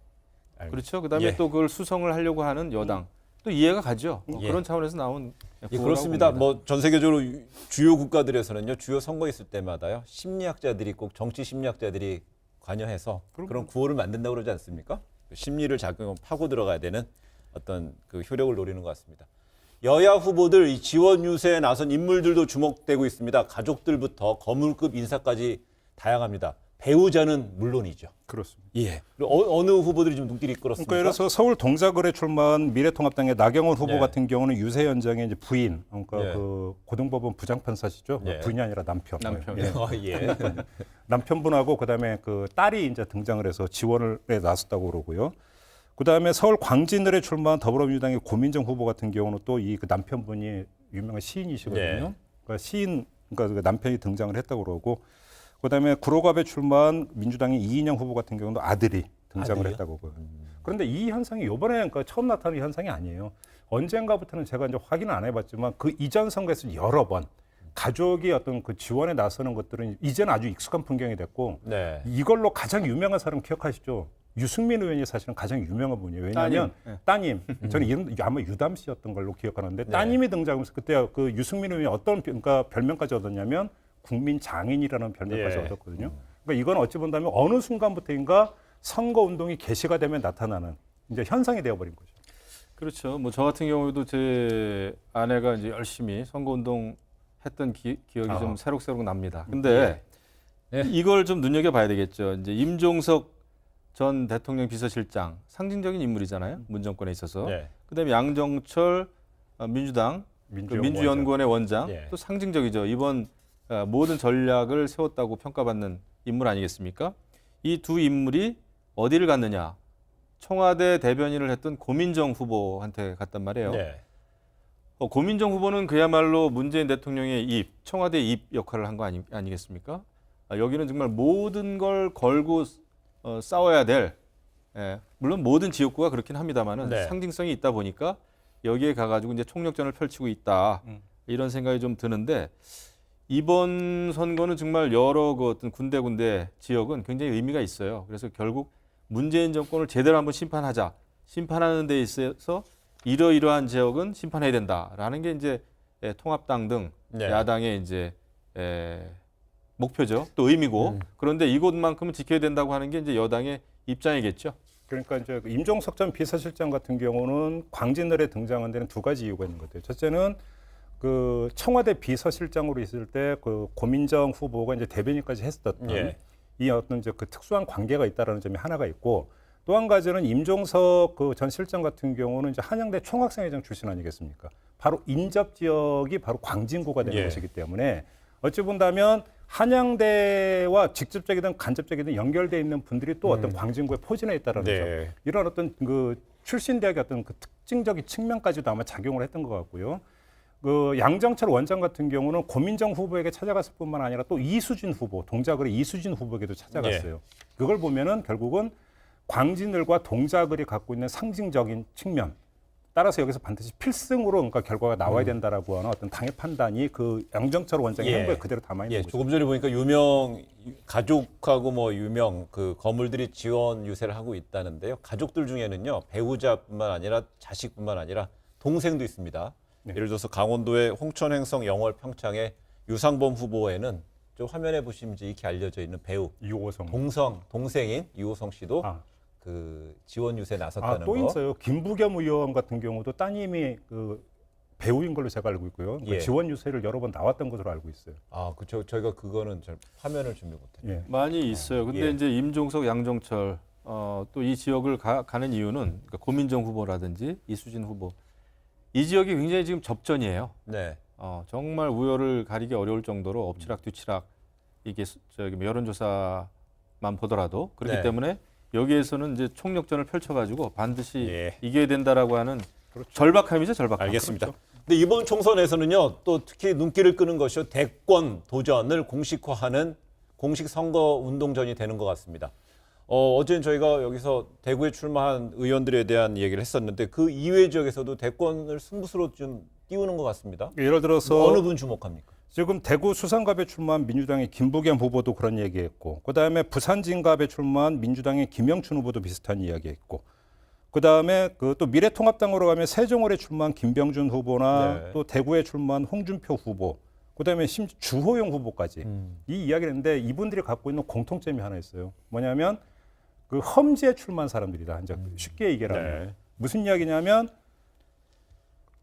그렇죠. 그다음에 또 그걸 수성을 하려고 하는 여당 또 이해가 가죠. 그런 차원에서 나온 그렇습니다. 뭐 전 세계적으로 주요 국가들에서는요, 주요 선거 있을 때마다요, 심리학자들이 꼭 정치 심리학자들이 관여해서 그런 구호를 만든다고 그러지 않습니까? 심리를 파고 들어가야 되는 어떤 그 효력을 노리는 것 같습니다. 여야 후보들 이 지원 유세에 나선 인물들도 주목되고 있습니다. 가족들부터 거물급 인사까지 다양합니다. 배우자는 물론이죠. 그렇습니다. 예. 어느 후보들이 좀 눈길이 끌었습니까? 그러니까 예를 들어서 서울 동작을에 출마한 미래통합당의 나경원 후보 같은 경우는 유세 현장에 이제 부인, 그러니까 그 고등법원 부장판사시죠. 부인이 아니라 남편. 남편분하고 그다음에 그 딸이 이제 등장을 해서 지원을 나섰다고 그러고요. 그다음에 서울 광진을에 출마한 더불어민주당의 고민정 후보 같은 경우는 또 이 그 남편분이 유명한 시인이시거든요. 그러니까 그러니까 그 남편이 등장을 했다고 그러고. 그다음에 구로갑에 출마한 민주당의 이인영 후보 같은 경우도 아들이 등장을 했다고. 그런데 이 현상이 이번에 그러니까 처음 나타나는 현상이 아니에요. 언젠가부터는 제가 이제 확인을 안 해봤지만 그 이전 선거에서 여러 번 가족이 어떤 그 지원에 나서는 것들은 이제는 아주 익숙한 풍경이 됐고 이걸로 가장 유명한 사람 기억하시죠? 유승민 의원이 사실은 가장 유명한 분이에요. 왜냐하면 따님 저는 이름 아마 유담 씨였던 걸로 기억하는데 따님이 등장하면서 그때 그 유승민 의원이 어떤 그러니까 별명까지 얻었냐면 국민 장인이라는 별명까지 얻었거든요. 그러니까 이건 어찌 본다면 어느 순간부터인가 선거 운동이 개시가 되면 나타나는 이제 현상이 되어버린 거죠. 그렇죠. 뭐 저 같은 경우도 제 아내가 이제 열심히 선거 운동 했던 기억이 좀 새록새록 납니다. 근데 이걸 좀 눈여겨봐야 되겠죠. 이제 임종석 전 대통령 비서실장 상징적인 인물이잖아요. 문정권에 있어서. 그다음에 양정철 민주당 민주연구원의 원장 또 상징적이죠. 이번 모든 전략을 세웠다고 평가받는 인물 아니겠습니까? 이 두 인물이 어디를 갔느냐? 청와대 대변인을 했던 고민정 후보한테 갔단 말이에요. 고민정 후보는 그야말로 문재인 대통령의 입, 청와대 입 역할을 한 거 아니겠습니까? 여기는 정말 모든 걸 걸고 싸워야 될, 물론 모든 지역구가 그렇긴 합니다만은 상징성이 있다 보니까 여기에 가가지고 이제 총력전을 펼치고 있다 이런 생각이 좀 드는데. 이번 선거는 정말 여러 그 어떤 군데 지역은 굉장히 의미가 있어요. 그래서 결국 문재인 정권을 제대로 한번 심판하자. 심판하는 데 있어서 이러이러한 지역은 심판해야 된다라는 게 이제 통합당 등 야당의 이제 목표죠. 또 의미고. 그런데 이곳만큼은 지켜야 된다고 하는 게 이제 여당의 입장이겠죠. 그러니까 이제 임종석 전 비서실장 같은 경우는 광진을에 등장한 데는 두 가지 이유가 있는 것 같아요. 첫째는 그 청와대 비서실장으로 있을 때 그 고민정 후보가 이제 대변인까지 했었던 이 어떤 이제 그 특수한 관계가 있다라는 점이 하나가 있고 또 한 가지는 임종석 그 전 실장 같은 경우는 이제 한양대 총학생회장 출신 아니겠습니까? 바로 인접 지역이 바로 광진구가 되는 것이기 때문에 어찌 본다면 한양대와 직접적이든 간접적이든 연결되어 있는 분들이 또 어떤 광진구에 포진해 있다라는 점. 이런 어떤 그 출신 대학의 어떤 그 특징적인 측면까지도 아마 작용을 했던 것 같고요. 그 양정철 원장 같은 경우는 고민정 후보에게 찾아갔을 뿐만 아니라 또 이수진 후보, 동작을의 이수진 후보에게도 찾아갔어요. 그걸 보면은 결국은 광진을과 동작을이 갖고 있는 상징적인 측면, 따라서 여기서 반드시 필승으로 그러니까 결과가 나와야 된다라고 하는 어떤 당의 판단이 그 양정철 원장의 행보에 그대로 담아 있는 거죠. 조금 전에 보니까 유명 가족하고 뭐 유명 그 거물들이 지원 유세를 하고 있다는데요. 가족들 중에는요 배우자뿐만 아니라 자식뿐만 아니라 동생도 있습니다. 예를 들어서 강원도의 홍천행성 영월 평창의 유상범 후보에는 저 화면에 보시면 이렇게 알려져 있는 배우 이호성. 동생인 이호성 씨도 아. 그 지원 유세에 나섰다는 또 거. 있어요. 김부겸 의원 같은 경우도 따님이 그 배우인 걸로 제가 알고 있고요. 예. 지원 유세를 여러 번 나왔던 것으로 알고 있어요. 아, 그렇죠. 저희가 그거는 잘 화면을 준비 못해요. 예. 많이 있어요. 근데 예. 이제 임종석, 양정철 또 이 지역을 가는 이유는 그러니까 고민정 후보라든지 이수진 후보 이 지역이 굉장히 지금 접전이에요. 네. 정말 우열을 가리기 어려울 정도로 엎치락뒤치락 이게 여론조사만 보더라도 그렇기 네. 때문에 여기에서는 이제 총력전을 펼쳐가지고 반드시 예. 이겨야 된다라고 하는 그렇죠. 절박함이죠, 절박함. 알겠습니다. 그렇죠. 근데 이번 총선에서는요, 또 특히 눈길을 끄는 것이 대권 도전을 공식화하는 공식 선거 운동전이 되는 것 같습니다. 어제는 저희가 여기서 대구에 출마한 의원들에 대한 얘기를 했었는데 그 이외 지역에서도 대권을 승부수로 좀 띄우는 것 같습니다. 예를 들어서 어느 분 주목합니까? 지금 대구 수성갑에 출마한 민주당의 김부겸 후보도 그런 얘기했고, 그다음에 부산 진갑에 출마한 민주당의 김영춘 후보도 비슷한 이야기했고, 그다음에 그 또 미래통합당으로 가면 세종을에 출마한 김병준 후보나 네. 또 대구에 출마한 홍준표 후보, 그다음에 심지어 주호영 후보까지 이 이야기를 했는데 이분들이 갖고 있는 공통점이 하나 있어요. 뭐냐면 그 험지에 출마한 사람들이다. 이제 쉽게 얘기하면 네. 무슨 이야기냐면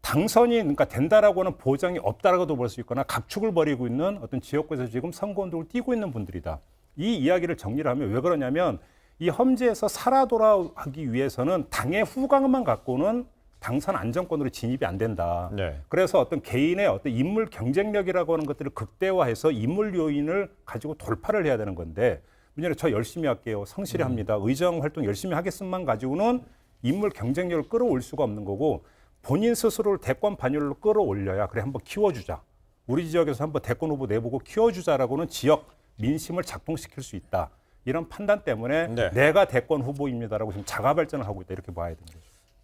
당선이 그러니까 된다라고는 보장이 없다라고도 볼 수 있거나 각축을 벌이고 있는 어떤 지역구에서 지금 선거운동을 띄고 있는 분들이다. 이 이야기를 정리를 하면 왜 그러냐면 이 험지에서 살아 돌아가기 위해서는 당의 후광만 갖고는 당선 안정권으로 진입이 안 된다. 네. 그래서 어떤 개인의 어떤 인물 경쟁력이라고 하는 것들을 극대화해서 인물 요인을 가지고 돌파를 해야 되는 건데 문제는 저 열심히 할게요. 성실히 합니다. 의정 활동 열심히 하겠음만 가지고는 인물 경쟁력을 끌어올 수가 없는 거고 본인 스스로를 대권 반열로 끌어올려야 그래 한번 키워주자. 우리 지역에서 한번 대권 후보 내보고 키워주자라고는 지역 민심을 작동시킬 수 있다. 이런 판단 때문에 네. 내가 대권 후보입니다라고 지금 자가 발전을 하고 있다. 이렇게 봐야 되는 거죠.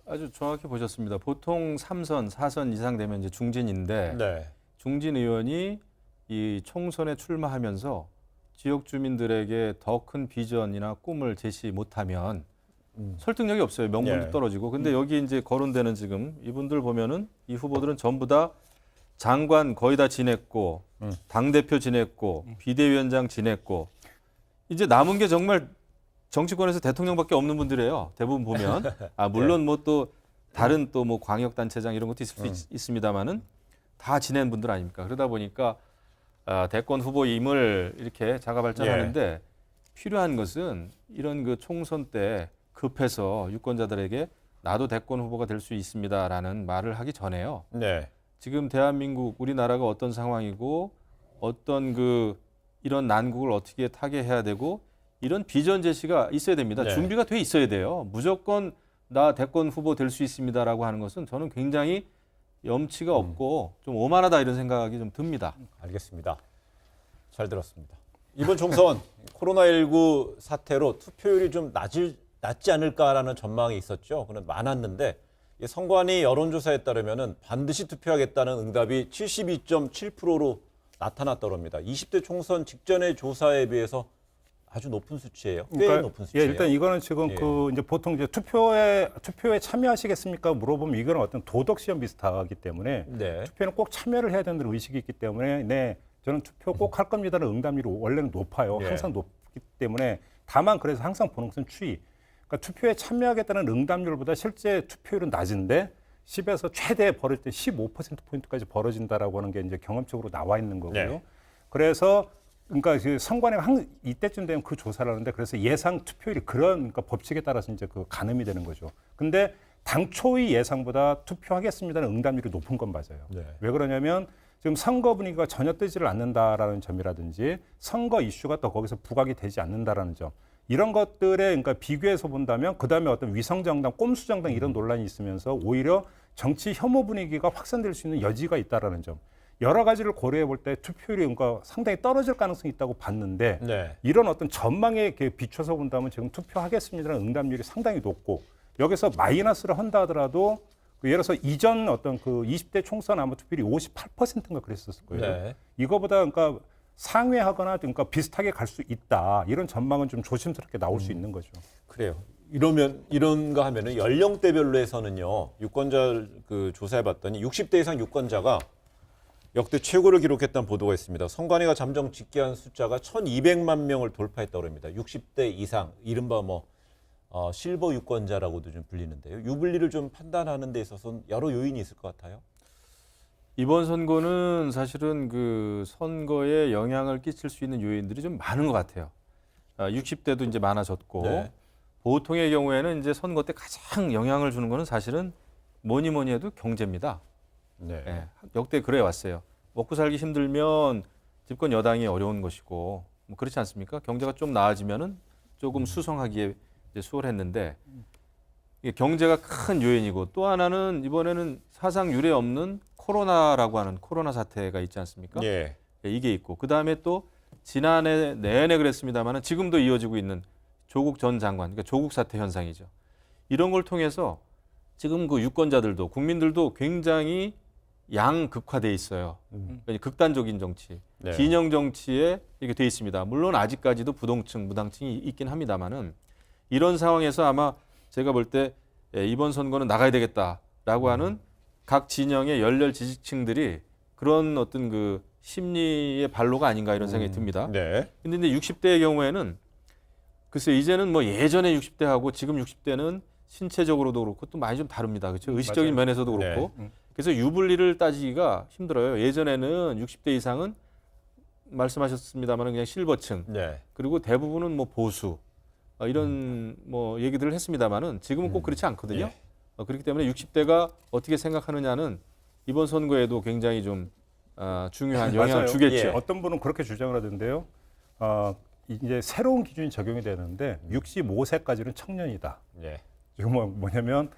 아주 정확히 보셨습니다. 보통 3선, 4선 이상 되면 이제 중진인데 네. 중진 의원이 이 총선에 출마하면서 지역 주민들에게 더 큰 비전이나 꿈을 제시 못하면 설득력이 없어요. 명분도 예. 떨어지고. 근데 여기 이제 거론되는 지금 이분들 보면은 이 후보들은 전부 다 장관 거의 다 지냈고 당대표 지냈고 비대위원장 지냈고 이제 남은 게 정말 정치권에서 대통령밖에 없는 분들이에요. 대부분 보면. 물론 뭐 또 다른 또 뭐 광역단체장 이런 것도 있을 수 있습니다만은 다 지낸 분들 아닙니까? 그러다 보니까 대권 후보임을 이렇게 자가 발전하는데 필요한 것은 이런 그 총선 때 급해서 유권자들에게 나도 대권 후보가 될 수 있습니다라는 말을 하기 전에요. 네. 지금 대한민국 우리나라가 어떤 상황이고 어떤 그 이런 난국을 어떻게 타개해야 되고 이런 비전 제시가 있어야 됩니다. 네. 준비가 돼 있어야 돼요. 무조건 나 대권 후보 될 수 있습니다라고 하는 것은 저는 굉장히 염치가 없고 좀 오만하다 이런 생각이 좀 듭니다. 알겠습니다. 잘 들었습니다. 이번 총선 코로나19 사태로 투표율이 좀 낮지 않을까라는 전망이 있었죠. 그런 많았는데 선관위 여론조사에 따르면은 반드시 투표하겠다는 응답이 72.7%로 나타났다고 합니다. 20대 총선 직전의 조사에 비해서 아주 높은 수치예요. 꽤 높은 수치예요. 일단 이거는 지금 그 이제 보통 이제 투표에 참여하시겠습니까? 물어보면 이거는 어떤 도덕 시험 비슷하기 때문에 네. 투표는 꼭 참여를 해야 된다는 의식이 있기 때문에 네, 저는 투표 꼭 할 겁니다는 응답률이 원래는 높아요. 예. 항상 높기 때문에 다만 그래서 항상 보는 것은 추이. 그러니까 투표에 참여하겠다는 응답률보다 실제 투표율은 낮은데 10에서 최대 벌어질 때 15%포인트까지 벌어진다라고 하는 게 이제 경험적으로 나와 있는 거고요. 네. 그래서 그러니까 그 선관위가 이때쯤 되면 그 조사를 하는데 그래서 예상 투표율이 그런 그러니까 법칙에 따라서 이제 그 가늠이 되는 거죠. 근데 당초의 예상보다 투표하겠습니다는 응답률이 높은 건 맞아요. 네. 왜 그러냐면 지금 선거 분위기가 전혀 뜨지를 않는다라는 점이라든지 선거 이슈가 또 거기서 부각이 되지 않는다라는 점. 이런 것들에 그러니까 비교해서 본다면 그다음에 어떤 위성정당, 꼼수정당 이런 논란이 있으면서 오히려 정치 혐오 분위기가 확산될 수 있는 여지가 있다라는 점. 여러 가지를 고려해 볼 때 투표율이 그러니까 상당히 떨어질 가능성이 있다고 봤는데 네. 이런 어떤 전망에 비춰서 본다면 지금 투표하겠습니다라는 응답률이 상당히 높고 여기서 마이너스를 한다 하더라도 예를 들어서 이전 어떤 그 20대 총선 아마 투표율이 58%인가 그랬었을 거예요. 네. 이거보다 그러니까 상회하거나 그러니까 비슷하게 갈 수 있다. 이런 전망은 좀 조심스럽게 나올 수 있는 거죠. 그래요. 이런가 하면은 연령대별로 해서는요. 유권자 그 조사해 봤더니 60대 이상 유권자가 역대 최고를 기록했다는 보도가 있습니다. 선관위가 잠정 집계한 숫자가 1,200만 명을 돌파했다고 합니다. 60대 이상, 이른바 실버 유권자라고도 좀 불리는데요. 유불리를 좀 판단하는 데 있어서는 여러 요인이 있을 것 같아요. 이번 선거는 사실은 그 선거에 영향을 끼칠 수 있는 요인들이 좀 많은 것 같아요. 60대도 이제 많아졌고 네. 보통의 경우에는 이제 선거 때 가장 영향을 주는 거는 사실은 뭐니 해도 경제입니다. 네. 예, 역대 그래 왔어요. 먹고 살기 힘들면 집권 여당이 어려운 것이고 뭐 그렇지 않습니까? 경제가 좀 나아지면은 조금 수성하기에 이제 수월했는데 이게 경제가 큰 요인이고 또 하나는 이번에는 사상 유례 없는 코로나라고 하는 코로나 사태가 있지 않습니까? 예. 예, 이게 있고 그 다음에 또 지난해 내내 그랬습니다만은 지금도 이어지고 있는 조국 전 장관, 그러니까 조국 사태 현상이죠. 이런 걸 통해서 지금 그 유권자들도 국민들도 굉장히 양극화돼 있어요. 그러니까 극단적인 정치, 네. 진영 정치에 이렇게 돼 있습니다. 물론 아직까지도 부동층, 무당층이 있긴 합니다만은 이런 상황에서 아마 제가 볼 때 이번 선거는 나가야 되겠다라고 하는 각 진영의 열렬 지지층들이 그런 어떤 그 심리의 발로가 아닌가 이런 생각이 듭니다. 네. 근데 이제 60대의 경우에는 글쎄 이제는 뭐 예전에 60대하고 지금 60대는 신체적으로도 그렇고 또 많이 좀 다릅니다. 그렇죠? 의식적인 맞아요. 면에서도 그렇고. 그래서 유불리를 따지기가 힘들어요. 예전에는 60대 이상은 말씀하셨습니다만 그냥 실버층. 네. 그리고 대부분은 뭐 보수. 이런 뭐 얘기들을 했습니다만은 지금은 꼭 그렇지 않거든요. 예. 그렇기 때문에 60대가 어떻게 생각하느냐는 이번 선거에도 굉장히 좀 중요한 영향을 맞아요. 주겠죠. 예. 어떤 분은 그렇게 주장을 하던데요. 이제 새로운 기준이 적용이 되는데 65세까지는 청년이다. 예. 지금 뭐냐면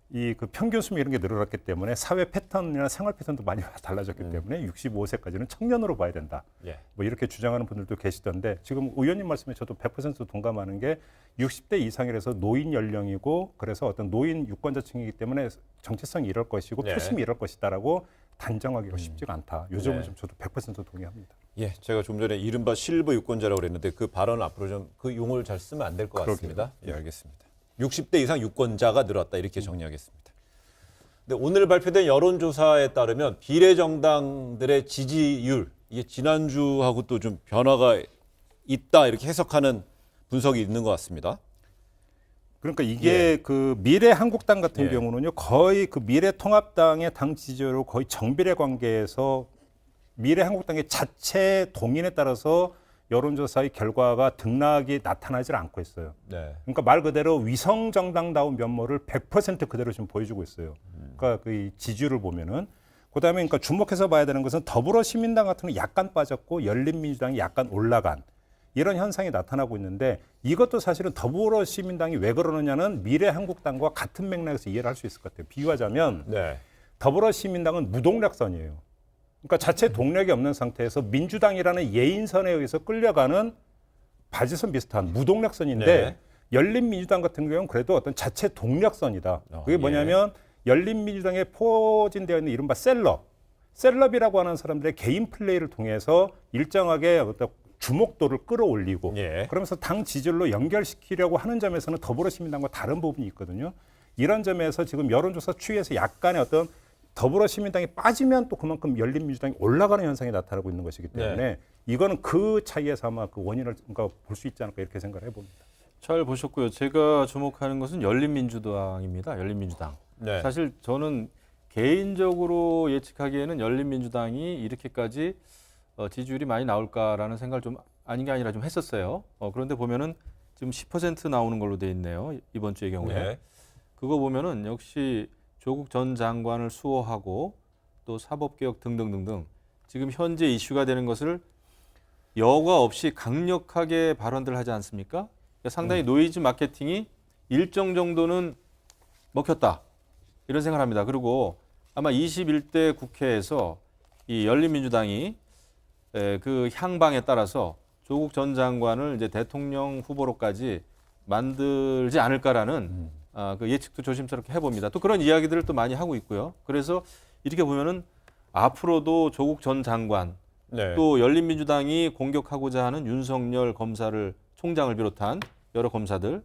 이 그 평균 수명 이런 게 늘어났기 때문에 사회 패턴이나 생활 패턴도 많이 달라졌기 때문에 65세까지는 청년으로 봐야 된다. 예. 뭐 이렇게 주장하는 분들도 계시던데 지금 의원님 말씀에 저도 100% 동감하는 게 60대 이상이라서 노인 연령이고 그래서 어떤 노인 유권자층이기 때문에 정체성이 이럴 것이고 네. 표심이 이럴 것이다라고 단정하기가 쉽지가 않다. 요점은 네. 좀 저도 100% 동의합니다. 예, 제가 좀 전에 이른바 실버 유권자라고 그랬는데 그 발언 앞으로 좀 그 용어를 잘 쓰면 안 될 것 같습니다. 예, 알겠습니다. 60대 이상 유권자가 늘었다 이렇게 정리하겠습니다. 근데 오늘 발표된 여론조사에 따르면 비례정당들의 지지율 이게 지난주하고 또 좀 변화가 있다 이렇게 해석하는 분석이 있는 것 같습니다. 그러니까 이게 그 미래한국당 같은 예. 경우는요 거의 그 미래통합당의 당 지지율로 거의 정비례 관계에서 미래한국당의 자체 동인에 따라서 여론조사의 결과가 등락이 나타나질 않고 있어요. 네. 그러니까 말 그대로 위성 정당다운 면모를 100% 그대로 지금 보여주고 있어요. 그러니까 그 지지율을 보면은 그다음에 그러니까 주목해서 봐야 되는 것은 더불어시민당 같은 경우 약간 빠졌고 열린민주당이 약간 올라간 이런 현상이 나타나고 있는데 이것도 사실은 더불어시민당이 왜 그러느냐는 미래한국당과 같은 맥락에서 이해를 할 수 있을 것 같아요. 비유하자면 네. 더불어시민당은 무동력선이에요. 그러니까 자체 동력이 없는 상태에서 민주당이라는 예인선에 의해서 끌려가는 바지선 비슷한 무동력선인데 네. 열린민주당 같은 경우는 그래도 어떤 자체 동력선이다. 그게 뭐냐면 열린민주당에 포진되어 있는 이른바 셀럽이라고 하는 사람들의 개인 플레이를 통해서 일정하게 어떤 주목도를 끌어올리고 예. 그러면서 당 지지율로 연결시키려고 하는 점에서는 더불어시민당과 다른 부분이 있거든요. 이런 점에서 지금 여론조사 추이에서 약간의 어떤 더불어시민당이 빠지면 또 그만큼 열린민주당이 올라가는 현상이 나타나고 있는 것이기 때문에 이거는 그 차이에서 아마 그 원인을 볼 수 있지 않을까 이렇게 생각을 해봅니다. 잘 보셨고요. 제가 주목하는 것은 열린민주당입니다. 열린민주당. 네. 사실 저는 개인적으로 예측하기에는 열린민주당이 이렇게까지 지지율이 많이 나올까라는 생각을 좀 아닌 게 아니라 좀 했었어요. 그런데 보면은 지금 10% 나오는 걸로 돼 있네요. 이번 주의 경우에. 네. 그거 보면은 역시 조국 전 장관을 수호하고 또 사법개혁 등등등등 지금 현재 이슈가 되는 것을 여과 없이 강력하게 발언들 하지 않습니까? 그러니까 상당히 노이즈 마케팅이 일정 정도는 먹혔다 이런 생각을 합니다. 그리고 아마 21대 국회에서 이 열린민주당이 그 향방에 따라서 조국 전 장관을 이제 대통령 후보로까지 만들지 않을까라는 그 예측도 조심스럽게 해봅니다. 또 그런 이야기들을 또 많이 하고 있고요. 그래서 이렇게 보면은 앞으로도 조국 전 장관 네. 또 열린민주당이 공격하고자 하는 윤석열 총장을 비롯한 여러 검사들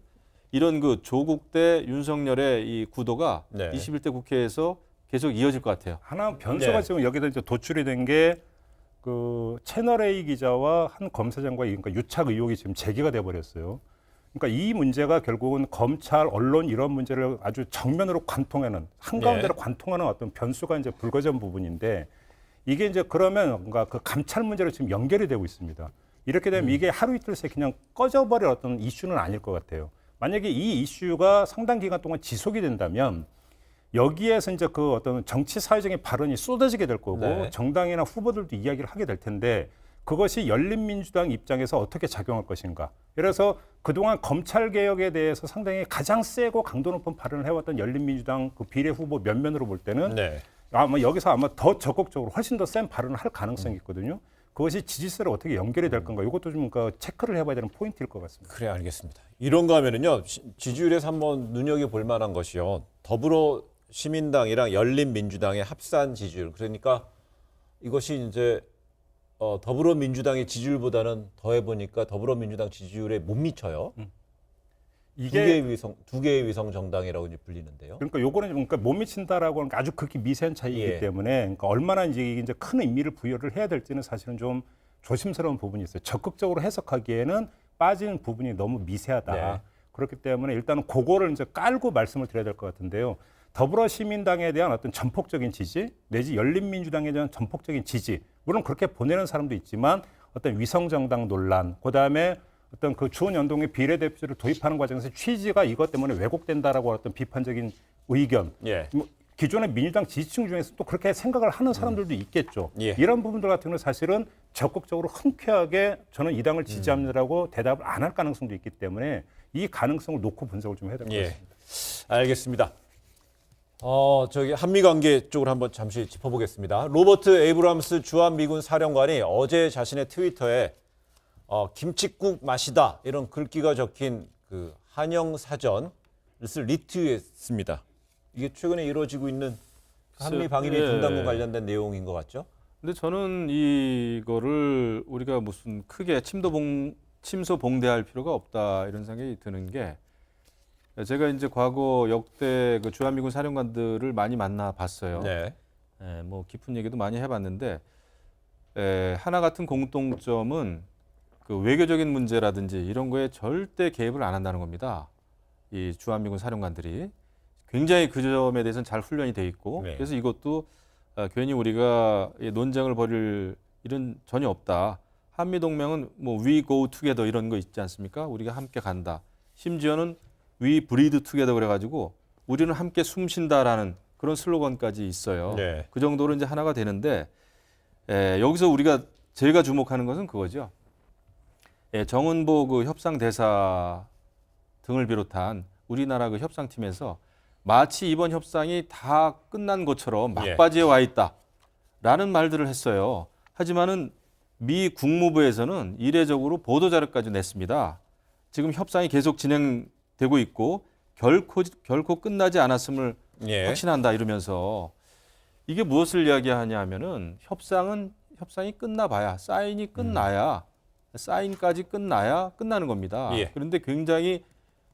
이런 그 조국 대 윤석열의 이 구도가 네. 21대 국회에서 계속 이어질 것 같아요. 하나 변수가 네. 지금 여기다 이제 도출이 된 게 그 채널 A 기자와 한 검사장과 그러니까 유착 의혹이 지금 제기가 돼 버렸어요. 그러니까 이 문제가 결국은 검찰, 언론 이런 문제를 아주 정면으로 관통하는 한가운데로 관통하는 어떤 변수가 이제 불거진 부분인데 이게 이제 그러면 뭔가 그 감찰 문제로 지금 연결이 되고 있습니다. 이렇게 되면 이게 하루 이틀 새 그냥 꺼져버릴 어떤 이슈는 아닐 것 같아요. 만약에 이 이슈가 상당 기간 동안 지속이 된다면 여기에서 이제 그 어떤 정치 사회적인 발언이 쏟아지게 될 거고 네. 정당이나 후보들도 이야기를 하게 될 텐데 그것이 열린민주당 입장에서 어떻게 작용할 것인가. 그래서 그동안 검찰개혁에 대해서 상당히 가장 세고 강도 높은 발언을 해왔던 열린민주당 그 비례 후보 면면으로 볼 때는 네. 아마 여기서 아마 더 적극적으로 훨씬 더 센 발언을 할 가능성이 있거든요. 그것이 지지세로 어떻게 연결이 될 건가. 이것도 좀 그 체크를 해봐야 되는 포인트일 것 같습니다. 그래 알겠습니다. 이런가 하면은요 지지율에서 한번 눈여겨볼 만한 것이요. 더불어 시민당이랑 열린민주당의 합산 지지율. 그러니까 이것이 이제 더불어민주당의 지지율보다는 더해보니까 더불어민주당 지지율에 못 미쳐요. 이게 두 개의 위성 정당이라고 이제 불리는데요. 그러니까 요거는 그러니까 못 미친다라고 하는 게 아주 극히 미세한 차이이기 예. 때문에 그러니까 얼마나 이제 큰 의미를 부여를 해야 될지는 사실은 좀 조심스러운 부분이 있어요. 적극적으로 해석하기에는 빠지는 부분이 너무 미세하다. 네. 그렇기 때문에 일단은 그거를 이제 깔고 말씀을 드려야 될 것 같은데요. 더불어시민당에 대한 어떤 전폭적인 지지 내지 열린민주당에 대한 전폭적인 지지 물론 그렇게 보내는 사람도 있지만 어떤 위성정당 논란 그다음에 어떤 그 주원 연동의 비례대표제를 도입하는 과정에서 취지가 이것 때문에 왜곡된다라고 어떤 비판적인 의견 예. 뭐 기존의 민주당 지지층 중에서 또 그렇게 생각을 하는 사람들도 있겠죠. 예. 이런 부분들 같은 경우는 사실은 적극적으로 흔쾌하게 저는 이 당을 지지합니다라고 대답을 안 할 가능성도 있기 때문에 이 가능성을 놓고 분석을 좀 해야 될 것 예. 같습니다. 알겠습니다. 저기 한미 관계 쪽으로 한번 잠시 짚어보겠습니다. 로버트 에이브람스 주한미군 사령관이 어제 자신의 트위터에 김칫국 맛이다 이런 글귀가 적힌 그 한영 사전을 리트윗했습니다. 이게 최근에 이루어지고 있는 한미 방위비 분담금 관련된 내용인 것 같죠? 근데 저는 이거를 우리가 무슨 크게 침소봉대할 필요가 없다 이런 생각이 드는 게 제가 이제 과거 역대 그 주한미군 사령관들을 많이 만나봤어요. 네. 뭐 깊은 얘기도 많이 해봤는데 하나 같은 공통점은 그 외교적인 문제라든지 이런 거에 절대 개입을 안 한다는 겁니다. 이 주한미군 사령관들이 굉장히 그 점에 대해서는 잘 훈련이 돼 있고 네. 그래서 이것도 괜히 우리가 논쟁을 벌일 일은 전혀 없다. 한미동맹은 뭐 we go together 이런 거 있지 않습니까? 우리가 함께 간다. 심지어는 we breathe together 그래가지고 우리는 함께 숨 쉰다라는 그런 슬로건까지 있어요. 네. 그 정도로 이제 하나가 되는데 여기서 제가 주목하는 것은 그거죠. 정은보 그 협상 대사 등을 비롯한 우리나라 그 협상팀에서 마치 이번 협상이 다 끝난 것처럼 막바지에 와 있다라는 말들을 했어요. 하지만은 미 국무부에서는 이례적으로 보도 자료까지 냈습니다. 지금 협상이 계속 진행되고 있고 결코 끝나지 않았음을 확신한다 이러면서 이게 무엇을 이야기하냐 하면은 협상이 끝나봐야 사인이 끝나야 사인까지 끝나야 끝나는 겁니다. 그런데 굉장히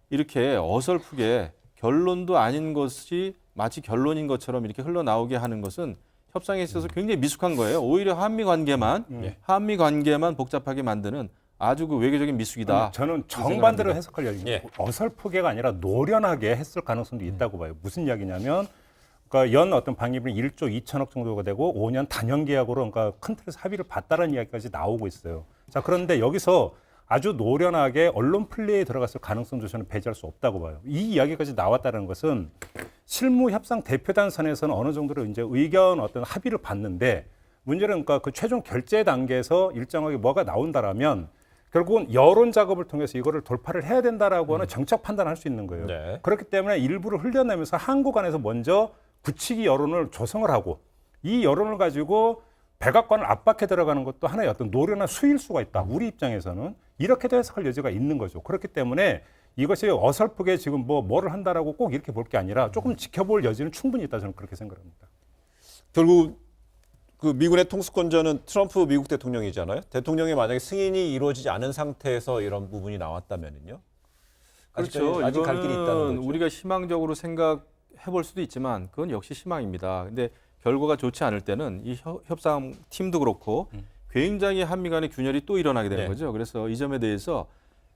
이렇게 어설프게 결론도 아닌 것이 마치 결론인 것처럼 이렇게 흘러나오게 하는 것은 협상에 있어서 굉장히 미숙한 거예요. 오히려 한미 관계만 복잡하게 만드는 아주 그 외교적인 미숙이다. 저는 정반대로 해석할 이야기입니다. 어설프게가 아니라 노련하게 했을 가능성도 있다고 봐요. 무슨 이야기냐면 그러니까 연 어떤 방위비 1조 2천억 정도가 되고 5년 단연 계약으로 그러니까 큰 틀에서 합의를 봤다는 이야기까지 나오고 있어요. 자, 그런데 여기서 아주 노련하게 언론 플레이에 들어갔을 가능성도 저는 배제할 수 없다고 봐요. 이 이야기까지 나왔다는 것은 실무 협상 대표단 선에서는 어느 정도로 이제 의견 어떤 합의를 봤는데 문제는 그러니까 그 최종 결제 단계에서 일정하게 뭐가 나온다라면 결국은 여론 작업을 통해서 이거를 돌파를 해야 된다라고 하는 정책 판단을 할 수 있는 거예요. 네. 그렇기 때문에 일부를 흘려내면서 한국 안에서 먼저 굳히기 여론을 조성을 하고 이 여론을 가지고 백악관을 압박해 들어가는 것도 하나의 어떤 노련한 수일 수가 있다. 우리 입장에서는 이렇게도 해석할 여지가 있는 거죠. 그렇기 때문에 이것이 어설프게 지금 뭐를 한다라고 꼭 이렇게 볼 게 아니라 조금 지켜볼 여지는 충분히 있다. 저는 그렇게 생각합니다. 결국 그 미군의 통수권자는 트럼프 미국 대통령이잖아요. 대통령이 만약에 승인이 이루어지지 않은 상태에서 이런 부분이 나왔다면은요. 그렇죠. 아직 갈 길이 있다는 이거는 거죠. 우리가 희망적으로 생각해 해볼 수도 있지만 그건 역시 희망입니다. 근데 결과가 좋지 않을 때는 이 협상 팀도 그렇고 굉장히 한미 간의 균열이 또 일어나게 되는 네. 거죠. 그래서 이 점에 대해서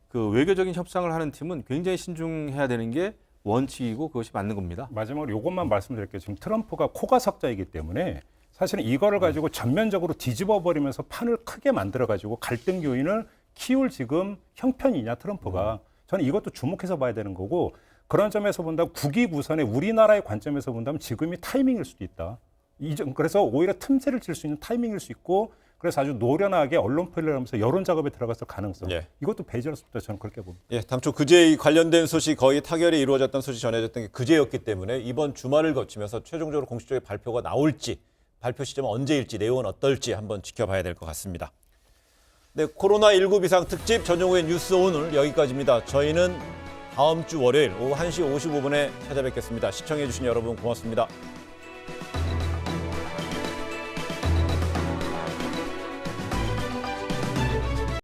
그 외교적인 협상을 하는 팀은 굉장히 신중해야 되는 게 원칙이고 그것이 맞는 겁니다. 마지막으로 이것만 말씀드릴게요. 지금 트럼프가 코가 석자이기 때문에 사실은 이거를 가지고 전면적으로 뒤집어 버리면서 판을 크게 만들어 가지고 갈등 요인을 키울 지금 형편이냐 트럼프가. 저는 이것도 주목해서 봐야 되는 거고 그런 점에서 본다면 국익우선의 우리나라의 관점에서 본다면 지금이 타이밍일 수도 있다. 그래서 오히려 틈새를 칠 수 있는 타이밍일 수 있고 그래서 아주 노련하게 언론 플레이를 하면서 여론 작업에 들어갔을 가능성. 예. 이것도 배제할 수 없다. 저는 그렇게 봅니다. 예, 당초 그제 관련된 소식 거의 타결이 이루어졌던 소식 전해졌던 게 그제였기 때문에 이번 주말을 거치면서 최종적으로 공식적인 발표가 나올지 발표 시점은 언제일지 내용은 어떨지 한번 지켜봐야 될 것 같습니다. 네, 코로나19 비상 특집 전용후의 뉴스 오늘 여기까지입니다. 저희는 다음 주 월요일 오후 1시 55분에 찾아뵙겠습니다. 시청해 주신 여러분 고맙습니다.